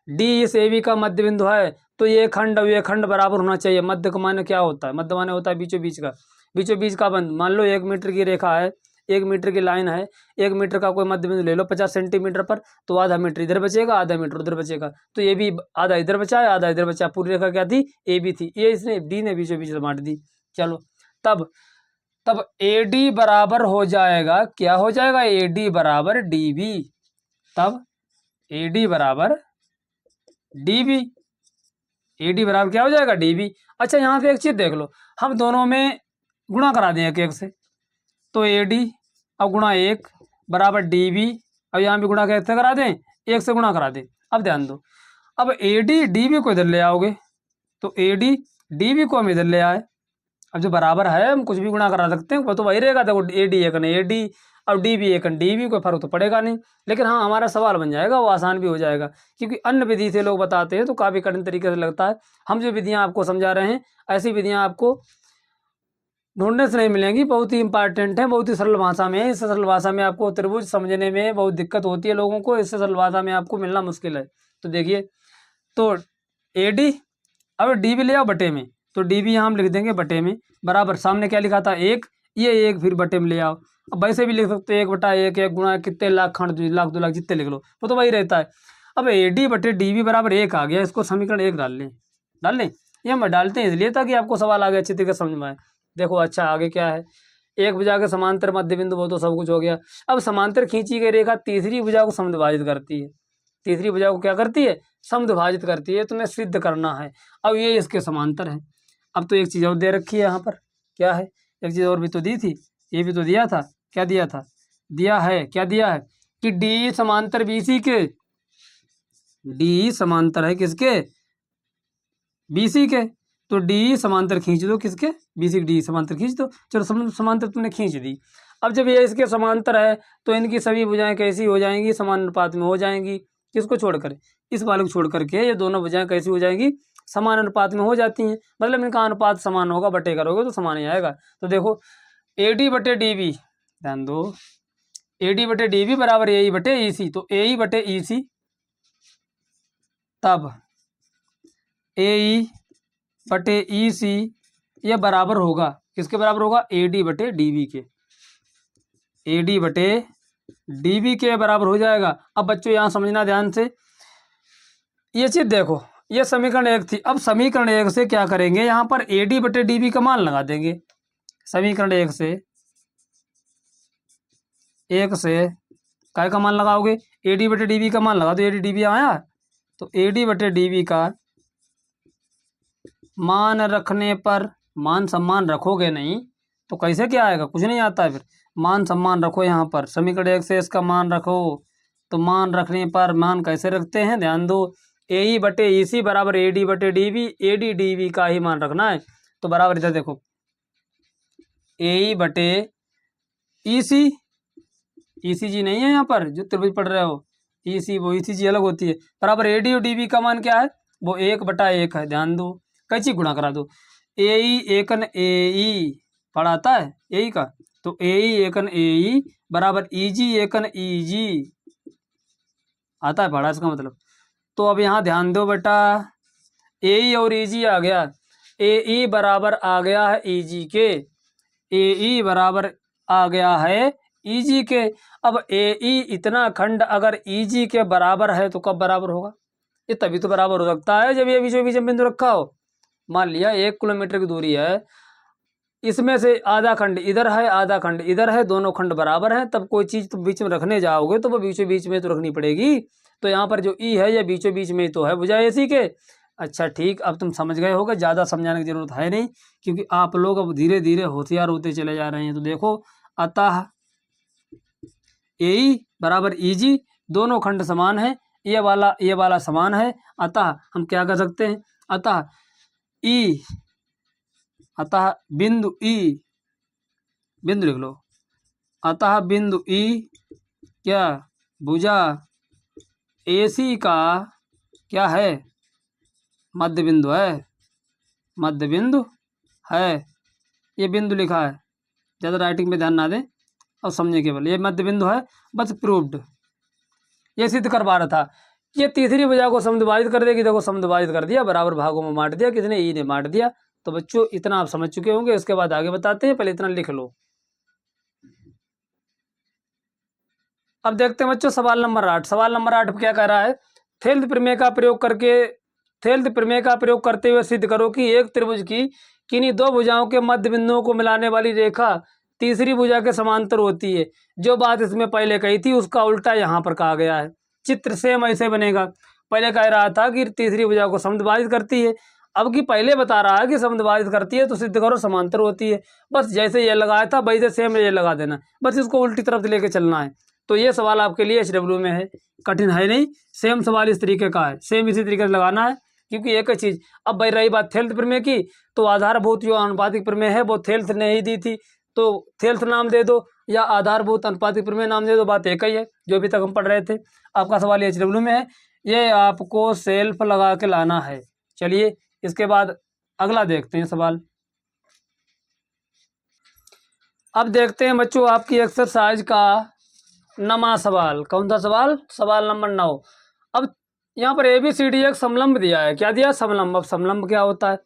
डी इस ए बी का मध्य बिंदु है, तो ये खंड और ये खंड बराबर होना चाहिए। मध्य का माने क्या होता है? मध्य माने होता है बीचों बीच का, बीचों बीच का बंद। मान लो 1 मीटर की रेखा है, 1 मीटर की लाइन है, 1 मीटर का कोई मध्य बिंदु ले लो 50 सेंटीमीटर पर, तो आधा मीटर इधर बचेगा, आधा मीटर उधर बचेगा। तो ये भी आधा इधर बचा है, आधा इधर बचा। पूरी रेखा क्या थी? ए बी थी। ये इसने डी ने बीचों बीच बांट दी। चलो, तब तब AD बराबर हो जाएगा, क्या हो जाएगा, AD बराबर DB। तब AD बराबर DB, AD बराबर क्या हो जाएगा, DB। अच्छा यहाँ से एक चीज़ देख लो, हम दोनों में गुणा करा दें एक एक से, तो AD अब गुणा 1 बराबर DB, अब यहाँ भी गुणा कैसे करा दें, 1 से गुणा करा दें। अब ध्यान दो, अब AD DB को इधर ले आओगे, तो AD DB को हम इधर ले आए, अब जो बराबर है हम कुछ भी गुणा करा सकते हैं, वो तो वही रहेगा। देखो AD एक न AD, अब DB एक न DB, कोई फर्क तो पड़ेगा नहीं। लेकिन हाँ, हमारा सवाल बन जाएगा, वो आसान भी हो जाएगा, क्योंकि अन्य विधि से लोग बताते हैं तो काफ़ी कठिन तरीके से लगता है। हम जो विधियाँ आपको समझा रहे हैं, ऐसी विधियाँ आपको ढूंढने से नहीं मिलेंगी, बहुत ही इंपॉर्टेंट है, बहुत ही सरल भाषा में है। इस सरल भाषा में आपको त्रिभुज समझने में बहुत दिक्कत होती है लोगों को, इससे सरल भाषा में आपको मिलना मुश्किल है। तो देखिए, तो AD, अब DB ले आओ बटे में, तो DB यहाँ हम लिख देंगे बटे में, बराबर सामने क्या लिखा था, 1, ये 1 फिर बटे में ले आओ। अब वैसे भी लिख सकते हो 1/1, 1 गुणा कितने लाख खंड 2 लाख 2 लाख जितने लिख लो, वो तो वही रहता है। अब AD बटे DB बराबर 1 आ गया, इसको समीकरण 1 डाल लें। ये हम डालते हैं इसलिए ताकि आपको सवाल आगे अच्छी तरीके से समझ में आए। देखो अच्छा आगे क्या है, एक भुजा के समांतर मध्य बिंदु, वो तो सब कुछ हो गया। अब समांतर खींची गई रेखा तीसरी भुजा को समद्विभाजित करती है, तीसरी भुजा को क्या करती है, समद्विभाजित करती है, तुम्हें सिद्ध करना है। अब ये इसके समांतर है। अब तो एक चीज़ और दे रखी है यहाँ पर, क्या है, एक चीज़ और भी तो दी थी, ये भी तो दिया था, क्या दिया था, दिया है, क्या दिया है कि D समांतर BC के, D समांतर है किसके, BC के, तो D समांतर खींच दो किसके, BC के, D समांतर खींच दो। चलो समांतर तुमने खींच दी। अब जब ये इसके समांतर है तो इनकी सभी भुजाएं कैसी हो जाएंगी, समान अनुपात में हो जाएंगी। किसको छोड़कर, इस वाले को छोड़ करके ये दोनों भुजाएं कैसी हो जाएंगी, समान अनुपात में हो जाती हैं। मतलब इनका अनुपात समान होगा, बटे करोगे तो समान ही आएगा। तो देखो AD बटे DB, ध्यान दो, AD बटे DB बराबर AE बटे EC, तो AE बटे EC, तब AE बटे EC ये बराबर होगा, किसके बराबर होगा, AD बटे DB के, AD बटे DB के बराबर हो जाएगा। अब बच्चों यहाँ समझना ध्यान से, ये चीज़ देखो, ये समीकरण 1 थी। अब समीकरण 1 से क्या करेंगे, यहाँ पर AD बटे DB का मान लगा देंगे। समीकरण 1 से काय का मान लगाओगे, AD बटे DB का मान लगा दो, AD DB आया, तो AD बटे DB का मान रखने पर, मान सम्मान रखोगे नहीं तो कैसे क्या आएगा, कुछ नहीं आता है। फिर मान सम्मान रखो, यहाँ पर समीकरण 1 से इसका मान रखो, तो मान रखने पर मान कैसे रखते हैं, ध्यान दो, AE बटे EC बराबर AD बटे DB, AD DB का ही मान रखना है। तो बराबर इधर देखो, AE बटे EC, ECG नहीं है यहाँ पर जो त्रिभुज पढ़ रहे हो, EC वो ECG अलग होती है, बराबर AD और DB का मान क्या है, वो 1/1 है। ध्यान दो, कैसी गुणा करा दो, AE एकन AE पढ़ाता है AE का, तो AE एकन AE बराबर EG एकन EG आता है पढ़ा, इसका मतलब। तो अब यहाँ ध्यान दो बेटा, AE और EG आ गया, AE बराबर आ गया है EG के, AE बराबर आ गया है EG के। अब AE इतना खंड अगर EG के बराबर है तो कब बराबर होगा, ये तभी तो बराबर हो सकता है जब ये बीचों बीच में बिंदु रखा हो। मान लिया 1 किलोमीटर की दूरी है, इसमें से आधा खंड इधर है, आधा खंड इधर है, दोनों खंड बराबर हैं, तब कोई चीज़ तुम बीच में रखने जाओगे तो वो बीचों बीच में तो रखनी पड़ेगी। तो यहाँ पर जो ई है ये बीचों बीच में तो है भुजा एसी के। अच्छा ठीक, अब तुम समझ गए होगे, ज़्यादा समझाने की जरूरत है नहीं, क्योंकि आप लोग अब धीरे धीरे होशियार होते चले जा रहे हैं। तो देखो, अतः ए बराबर ई जी, दोनों खंड समान है, ये वाला समान है, अतः हम क्या कर सकते हैं, अतः ई, अतः बिंदु ई, बिंदु लिख लो, अतः बिंदु ई क्या भुजा एसी का क्या है, मध्य बिंदु है, मध्य बिंदु है, ये बिंदु लिखा है, ज़्यादा राइटिंग में ध्यान ना दें और समझे केवल, ये मध्य बिंदु है, बस प्रूव्ड। ये सिद्ध करवा रहा था, ये तीसरी भुजा को समद्विभाजित कर देगी, देखो समद्विभाजित कर दिया, बराबर भागों में बांट दिया, किसने, ई ने बांट दिया। तो बच्चों इतना आप समझ चुके होंगे, इसके बाद आगे बताते हैं, पहले इतना लिख लो। अब देखते हैं बच्चों सवाल नंबर 8। सवाल नंबर 8 क्या कह रहा है, फील्ड प्रमेय का प्रयोग करके थेल्थ प्रमेय का प्रयोग करते हुए सिद्ध करो कि एक त्रिभुज की किन्हीं दो भुजाओं के मध्य बिंदुओं को मिलाने वाली रेखा तीसरी भुजा के समांतर होती है। जो बात इसमें पहले कही थी उसका उल्टा यहाँ पर कहा गया है। चित्र सेम ऐसे बनेगा। पहले कह रहा था कि तीसरी भुजा को समुद्रबाधित करती है, अब की पहले बता रहा है कि समुद्रबाधित करती है, तो सिद्ध करो समांतर होती है। बस जैसे ये लगाया था वैसे सेम ये लगा देना, बस इसको उल्टी तरफ से लेके चलना है। तो ये सवाल आपके लिए HW में है, कठिन है नहीं, सेम सवाल इस तरीके का है, सेम इसी तरीके से लगाना है, क्योंकि एक ही चीज़। अब भाई रही बात थेल्थ प्रमेय की, तो आधारभूत जो अनुपातिक प्रमेय है वो थेल्थ ने ही दी थी, तो थेल्थ नाम दे दो या आधारभूत अनुपातिक प्रमेय नाम दे दो, बात एक ही है जो अभी तक हम पढ़ रहे थे। आपका सवाल HW में है, ये आपको सेल्फ लगा के लाना है। चलिए इसके बाद अगला देखते हैं सवाल। अब देखते हैं बच्चों आपकी एक्सरसाइज का 9वां सवाल। कौन सा सवाल? सवाल नंबर 9। अब यहाँ पर ABCD एक समलंब दिया है। क्या दिया? समलंब। अब समलंब क्या होता है?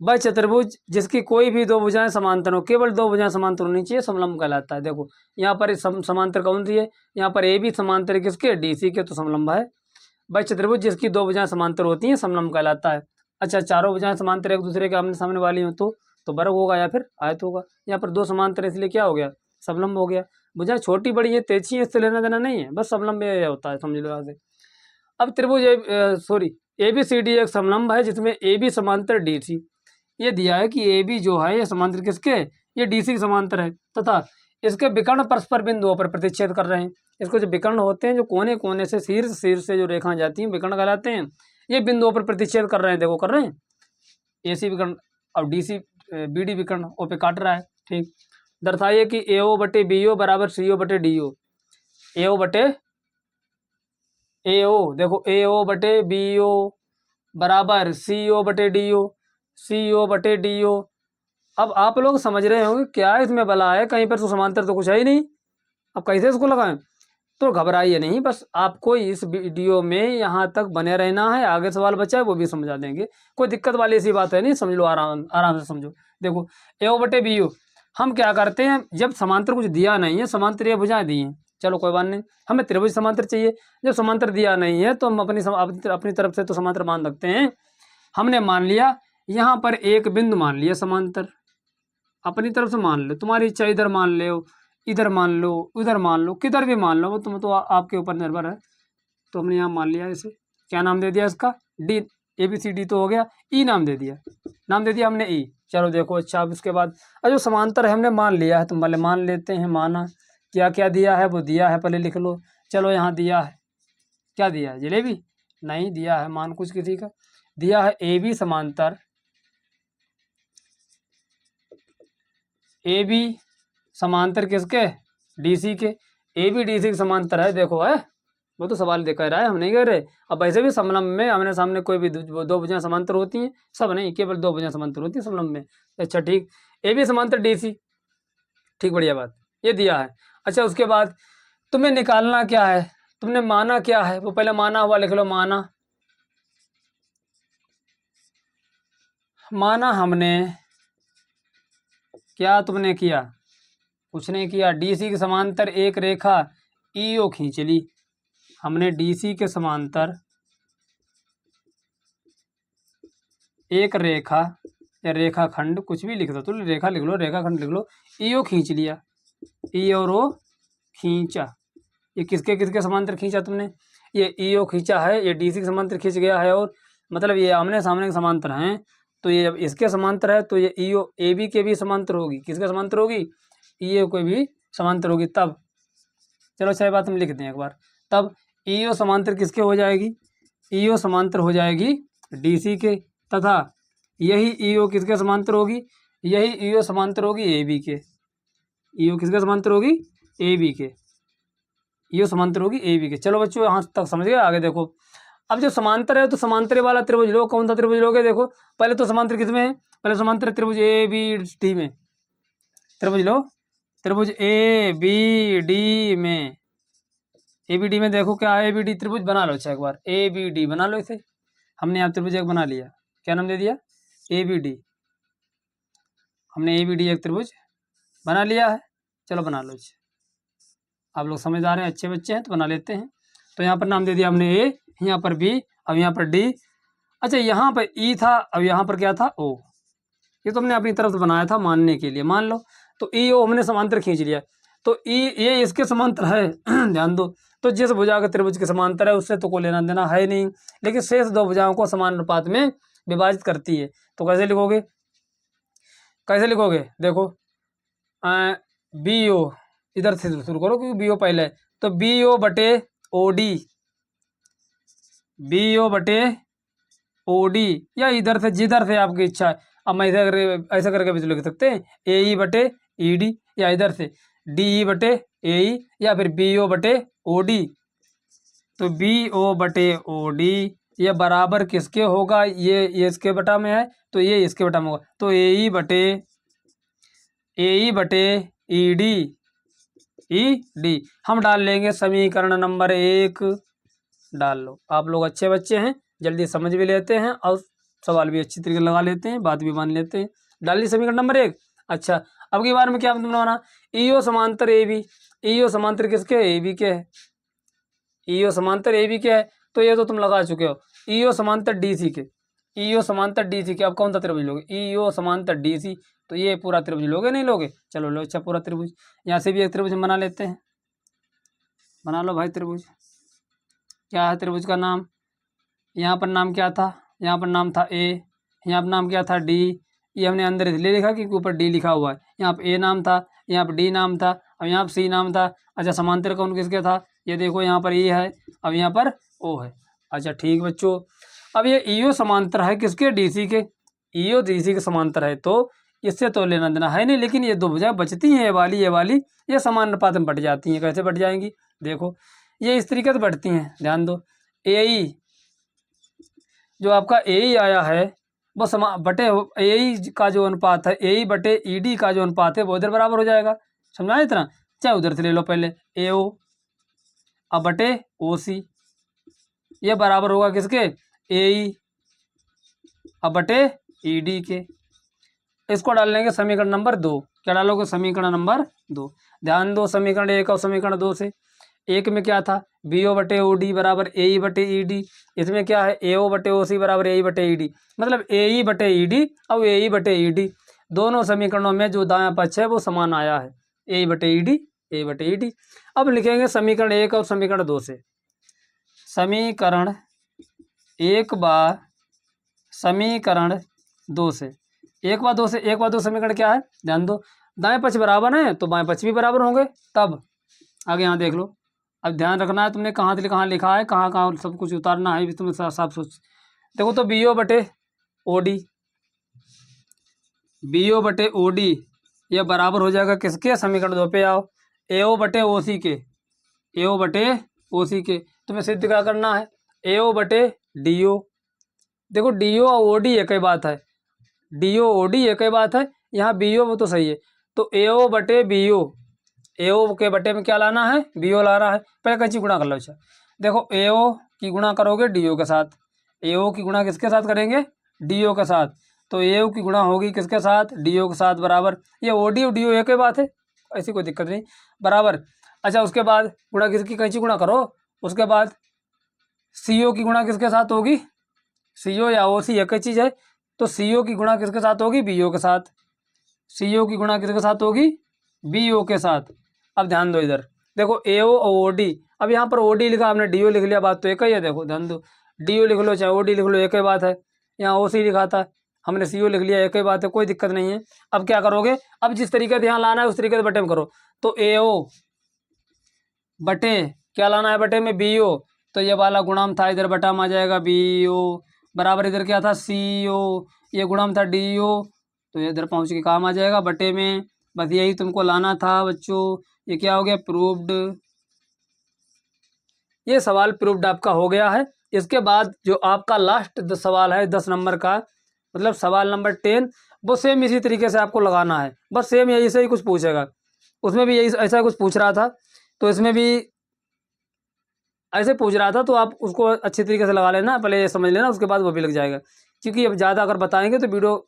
वह चतुर्भुज जिसकी कोई भी दो भुजाएं समांतर हो, केवल दो भुजाएं समांतर होनी चाहिए, समलंब कहलाता है। देखो यहाँ पर समांतर कौन सी है? यहाँ पर AB समांतर है किसके? DC के, तो समलंब है। वह चतुर्भुज जिसकी दो भुजाएं समांतर होती हैं समलंब कहलाता है। अच्छा, चारों भुजाएं समांतर एक दूसरे के आमने सामने वाली हो तो वर्ग होगा या फिर आयत होगा। यहाँ पर दो समांतर है इसलिए क्या हो गया? समलंब हो गया। भुजाएं छोटी बड़ी है तेजी है, इससे लेना देना नहीं है, बस समलंब ये होता है, समझ लो यहाँ से। अब त्रिभुज ABCD एक समलंब है जिसमें AB समांतर DC। ये दिया है कि AB जो है ये समांतर किसके? ये DC के समांतर है, तथा इसके विकर्ण परस्पर बिंदुओं पर प्रतिच्छेद कर रहे हैं। इसको जो विकर्ण होते हैं, जो कोने कोने से शीर्ष से जो रेखाएं जाती हैं, विकर्ण कहलाते हैं। ये बिंदुओं पर प्रतिच्छेद कर रहे हैं, देखो कर रहे हैं। AC विकर्ण और DC BD विकर्ण ओ पे काट रहा है। ठीक, दर्शाइए कि AO बटे BO बराबर CO बटे DO। AO बटे AO, देखो AO बटे BO बराबर CO बटे DO, CO बटे DO। अब आप लोग समझ रहे होंगे क्या इसमें भला है, कहीं पर तो समांतर तो कुछ है ही नहीं, अब कैसे इसको लगाएं? तो घबराइए नहीं, बस आपको इस वीडियो में यहाँ तक बने रहना है। आगे सवाल बचा है वो भी समझा देंगे, कोई दिक्कत वाली ऐसी बात है नहीं, समझ लो, आराम आराम से समझो। देखो AO बटे BO, हम क्या करते हैं जब समांतर कुछ दिया नहीं है, समांतर ये भुजाएं दी हैं, चलो कोई बात नहीं, हमें त्रिभुज समांतर चाहिए। जब समांतर दिया नहीं है तो हम अपनी तरफ से तो समांतर मान रखते हैं। हमने मान लिया यहाँ पर एक बिंदु मान लिया समांतर, अपनी तरफ से मान लो, तुम्हारी इच्छा इधर मान लो, इधर मान लो, उधर मान लो, किधर भी मान लो, वो तुम तो आपके ऊपर निर्भर है। तो हमने यहाँ मान लिया, इसे क्या नाम दे दिया? इसका D, ABCD तो हो गया, E नाम दे दिया, नाम दे दिया हमने E। चलो देखो, अच्छा अब इसके बाद जो समांतर है हमने मान लिया है, तुम पहले मान लेते हैं। माना क्या क्या दिया है? वो दिया है, पहले लिख लो। चलो यहाँ दिया है, क्या दिया है? जलेबी नहीं दिया है, मान कुछ किसी का दिया है। AB समांतर, AB समांतर किसके? DC के। AB DC के समांतर है, देखो है, वो तो सवाल दे कह रहा है, हम नहीं कह रहे। अब वैसे भी समलंब में आमने सामने कोई भी दो भुजाएं समांतर होती हैं, सब नहीं, केवल दो भुजाएं समांतर होती हैं समलंब में। अच्छा ठीक, AB समांतर DC, ठीक, बढ़िया बात, ये दिया है। अच्छा उसके बाद तुम्हें निकालना क्या है? तुमने माना क्या है? वो पहले माना हुआ लिख लो। माना हमने, क्या तुमने किया? कुछ नहीं किया। DC के समांतर एक रेखा EO खींच ली हमने। DC के समांतर एक रेखा या रेखाखंड, कुछ भी लिख दो, तो रेखा लिख लो, रेखाखंड लिख लो। EO खींच लिया, E और O खींचा। ये किसके किसके समांतर खींचा तुमने? ये EO खींचा है, ये DC के समांतर खींच गया है, और मतलब ये आमने सामने के समांतर हैं। तो ये जब इसके समांतर है तो ये EO AB के भी समांतर होगी। किसके समांतर होगी? EO को भी समांतर होगी। तब चलो सही बात हम लिख दें एक बार, तब EO समांतर किसके हो जाएगी? EO समांतर हो जाएगी DC के, तथा यही EO किसके समांतर होगी? यही EO समांतर होगी AB के। EO किसके समांतर होगी? AB के। EO समांतर होगी AB के। चलो बच्चों यहाँ तक समझ गए, आगे देखो। अब जो समांतर है तो समांतर वाला त्रिभुज लो। कौन सा त्रिभुज लोगे? देखो पहले तो समांतर किसमें है? पहले समांतर त्रिभुज ABD में त्रिभुज लो। त्रिभुज ABD में, ABD में देखो क्या है? ABD त्रिभुज बना लो। अच्छा एक बार ABD बना लो इसे। हमने यहाँ त्रिभुज एक बना लिया, क्या नाम दे दिया? ABD। हमने ABD एक त्रिभुज बना लिया है। चलो बना लो इसे, आप लोग समझदार हैं, अच्छे बच्चे हैं तो बना लेते हैं। तो यहाँ पर नाम दे दिया हमने A, यहाँ पर B, अब यहाँ पर D। अच्छा यहाँ पर ई था, अब यहाँ पर क्या था, ओ। ये तो हमने अपनी तरफ से बनाया था मानने के लिए, मान लो। तो ई ओ हमने समांतर खींच लिया, तो ई ये इसके समांतर है ध्यान दो। तो जिस भुजा के त्रिभुज के समांतर है उससे तो कोई लेना देना है नहीं, लेकिन शेष दो भुजाओं को समान अनुपात में विभाजित करती है। तो कैसे लिखोगे, कैसे लिखोगे, देखो बी ओ, इधर से शुरू करो क्योंकि बी ओ पहले है। तो बी ओ बटे ओ डी, बी ओ बटे ओ डी, या इधर से जिधर से आपकी इच्छा है। अब मैं ऐसा करके भी तो लिख सकते हैं, ए ई बटे ई डी, या इधर से डी ई बटे ए ई, या फिर बी ओ बटे ओ डी। तो बी ओ बटे ओ डी ये बराबर किसके होगा, ये इसके बटा में है तो ये इसके बटा में होगा। तो ए ई बटे ई डी, ई डी हम डाल लेंगे समीकरण नंबर 1। डाल लो, आप लोग अच्छे बच्चे हैं, जल्दी समझ भी लेते हैं और सवाल भी अच्छी तरीके लगा लेते हैं, बात भी मान लेते हैं। डाल ली समीकरण नंबर 1। अच्छा, अब की बार में क्या तुमने बनाना, ई ओ समांतर ए बी, ई ओ समांतर किसके, ए बी के है। ई ओ समांतर ए बी के है, तो ये तो तुम लगा चुके हो। ई ओ समांतर डी सी के, ई ओ समांतर डी सी के, अब कौन सा त्रिभुज लोगे, ई ओ समांतर डी सी, तो ये पूरा त्रिभुज लोगे नहीं लोगे, चलो लो। अच्छा, पूरा त्रिभुज, यहाँ से भी एक त्रिभुज हम बना लेते हैं, बना लो भाई त्रिभुज। क्या है त्रिभुज का नाम, यहाँ पर नाम क्या था, यहाँ पर नाम था ए, यहाँ पर नाम क्या था डी। ये हमने अंदर इसलिए लिखा क्योंकि ऊपर डी लिखा हुआ है। यहाँ पर ए नाम था, यहाँ पर डी नाम था, और यहाँ पर सी नाम था। अच्छा, समांतर कौन किसके था, ये देखो यहाँ पर ए है, अब यहाँ पर ओ है। अच्छा ठीक बच्चों, अब ये ई ओ समांतर है किसके, डी सी के, ई ओ डी सी के समांतर है, तो इससे तो लेना देना है नहीं, लेकिन ये दो भुजाएं बचती हैं, ये वाली ये समान अनुपात में बट जाती हैं। कैसे बट जाएंगी, देखो ये इस तरीके से बढ़ती हैं, ध्यान दो। ए ई जो आपका ए ई आया है वो बटे ए ई का जो अनुपात है, ए ई बटे ई डी का जो अनुपात है वो इधर बराबर हो जाएगा, समझा इतना। चाहे उधर से ले लो पहले, ए ओ अब बटे ओ सी, ये बराबर होगा किसके, ए ई अब बटे ई डी के। इसको डाल लेंगे समीकरण नंबर 2। क्या डालोगे, समीकरण नंबर 2। ध्यान दो, समीकरण 1 और समीकरण 2 से, एक में क्या था, बी ओ बटे ओ डी बराबर ए ई बटे ई डी, इसमें क्या है, ए ओ बटे ओ सी बराबर ए ई बटे ई डी, मतलब ए ई बटे ई डी और ए ई बटे ई डी, दोनों समीकरणों में जो दायां पक्ष है वो समान आया है, ए ई बटे ई डी, ए बटे ई डी। अब लिखेंगे समीकरण 1 और समीकरण 2 से, समीकरण 1 बार समीकरण 2 से, 1 बार 2 से, 1 बार 2 समीकरण क्या है, ध्यान दो, दाएं पक्ष बराबर है तो बाएं पक्ष भी बराबर होंगे, तब आगे यहाँ देख लो। अब ध्यान रखना है तुमने कहाँ से कहाँ लिखा है, कहाँ कहाँ सब कुछ उतारना है, तुम्हें साफ सोच। देखो तो बी ओ बटे ओ डी, बी ओ बटे ओ डी ये बराबर हो जाएगा किसके, समीकरण 2 पे आओ, ए ओ बटे ओ सी के, ए ओ बटे ओ सी के। तुम्हें सिद्ध क्या करना है, ए ओ बटे डी ओ, देखो डी ओ और ओ डी एक ही बात है, डी ओ डी एक ही बात है, यहाँ बी ओ वो तो सही है। तो ए ओ बटे बी ओ, ए ओ के बटे में क्या लाना है, बी ओ ला रहा है, पहले कैसी गुणा कर लो। अच्छा देखो, ए ओ की गुणा करोगे डी ओ के साथ, ए ओ की गुणा किसके साथ करेंगे, डी ओ के साथ, तो ए ओ की गुणा होगी किसके साथ, डी ओ के साथ, बराबर। ये ओ डी और डी ओ एक ही बात है, ऐसी कोई दिक्कत नहीं, बराबर। अच्छा उसके बाद गुणा किसकी, कैसी गुणा करो, उसके बाद सी ओ की गुणा किसके साथ होगी, सी ओ या ओ सी एक ही चीज़ है, तो सी ओ की गुणा किसके साथ होगी, बी ओ के साथ, सी ओ की गुणा किसके साथ होगी, बी ओ के साथ। अब ध्यान दो इधर, देखो ए ओ और ओ डी, अब यहाँ पर ओ डी लिखा हमने डी ओ लिख लिया, बात तो एक ही है। देखो ध्यान दो, डी ओ लिख लो चाहे ओ डी लिख लो एक ही बात है, यहाँ ओ सी लिखा था हमने सी ओ लिख लिया, एक ही बात है, कोई दिक्कत नहीं है। अब क्या करोगे, अब जिस तरीके से यहाँ लाना है उस तरीके से बटे में करो, तो ए ओ बटे क्या लाना है, बटे में बी ओ, तो ये वाला गुणाम था इधर बटा में आ जाएगा बी ओ, बराबर इधर क्या था सी ओ, ये गुणाम था डी ओ, तो ये इधर पहुँच के काम आ जाएगा बटे में। बस यही तुमको लाना था बच्चों, ये क्या हो गया, प्रूव्ड। ये सवाल प्रूव्ड आपका हो गया है। इसके बाद जो आपका लास्ट सवाल है 10 नंबर का, मतलब सवाल नंबर 10, वो सेम इसी तरीके से आपको लगाना है, बस सेम यही से ही कुछ पूछेगा, उसमें भी यही ऐसा कुछ पूछ रहा था, तो इसमें भी ऐसे पूछ रहा था, तो आप उसको अच्छी तरीके से लगा लेना, पहले ये समझ लेना, उसके बाद वो भी लग जाएगा, क्योंकि अब ज़्यादा अगर बताएंगे तो वीडियो।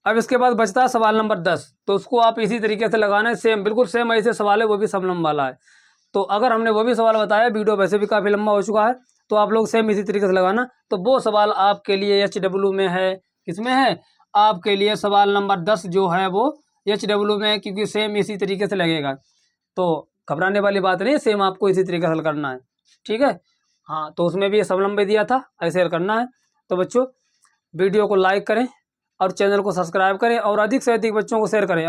अब इसके बाद बचता है सवाल नंबर 10, तो उसको आप इसी तरीके से लगाना है, सेम बिल्कुल सेम ऐसे सवाल है, वो भी सब लंबा वाला है। तो अगर हमने वो भी सवाल बताया, वीडियो वैसे भी काफ़ी लंबा हो चुका है, तो आप लोग सेम इसी तरीके से लगाना। तो वो सवाल आपके लिए HW में है, किसमें है, आपके लिए सवाल नंबर 10 जो है वो HW में है, क्योंकि सेम इसी तरीके से लगेगा। तो घबराने वाली बात नहीं, सेम आपको इसी तरीके से हल करना है, ठीक है। हाँ, तो उसमें भी समलंब दिया था, ऐसे हल करना है। तो बच्चों वीडियो को लाइक करें और चैनल को सब्सक्राइब करें और अधिक से अधिक बच्चों को शेयर करें।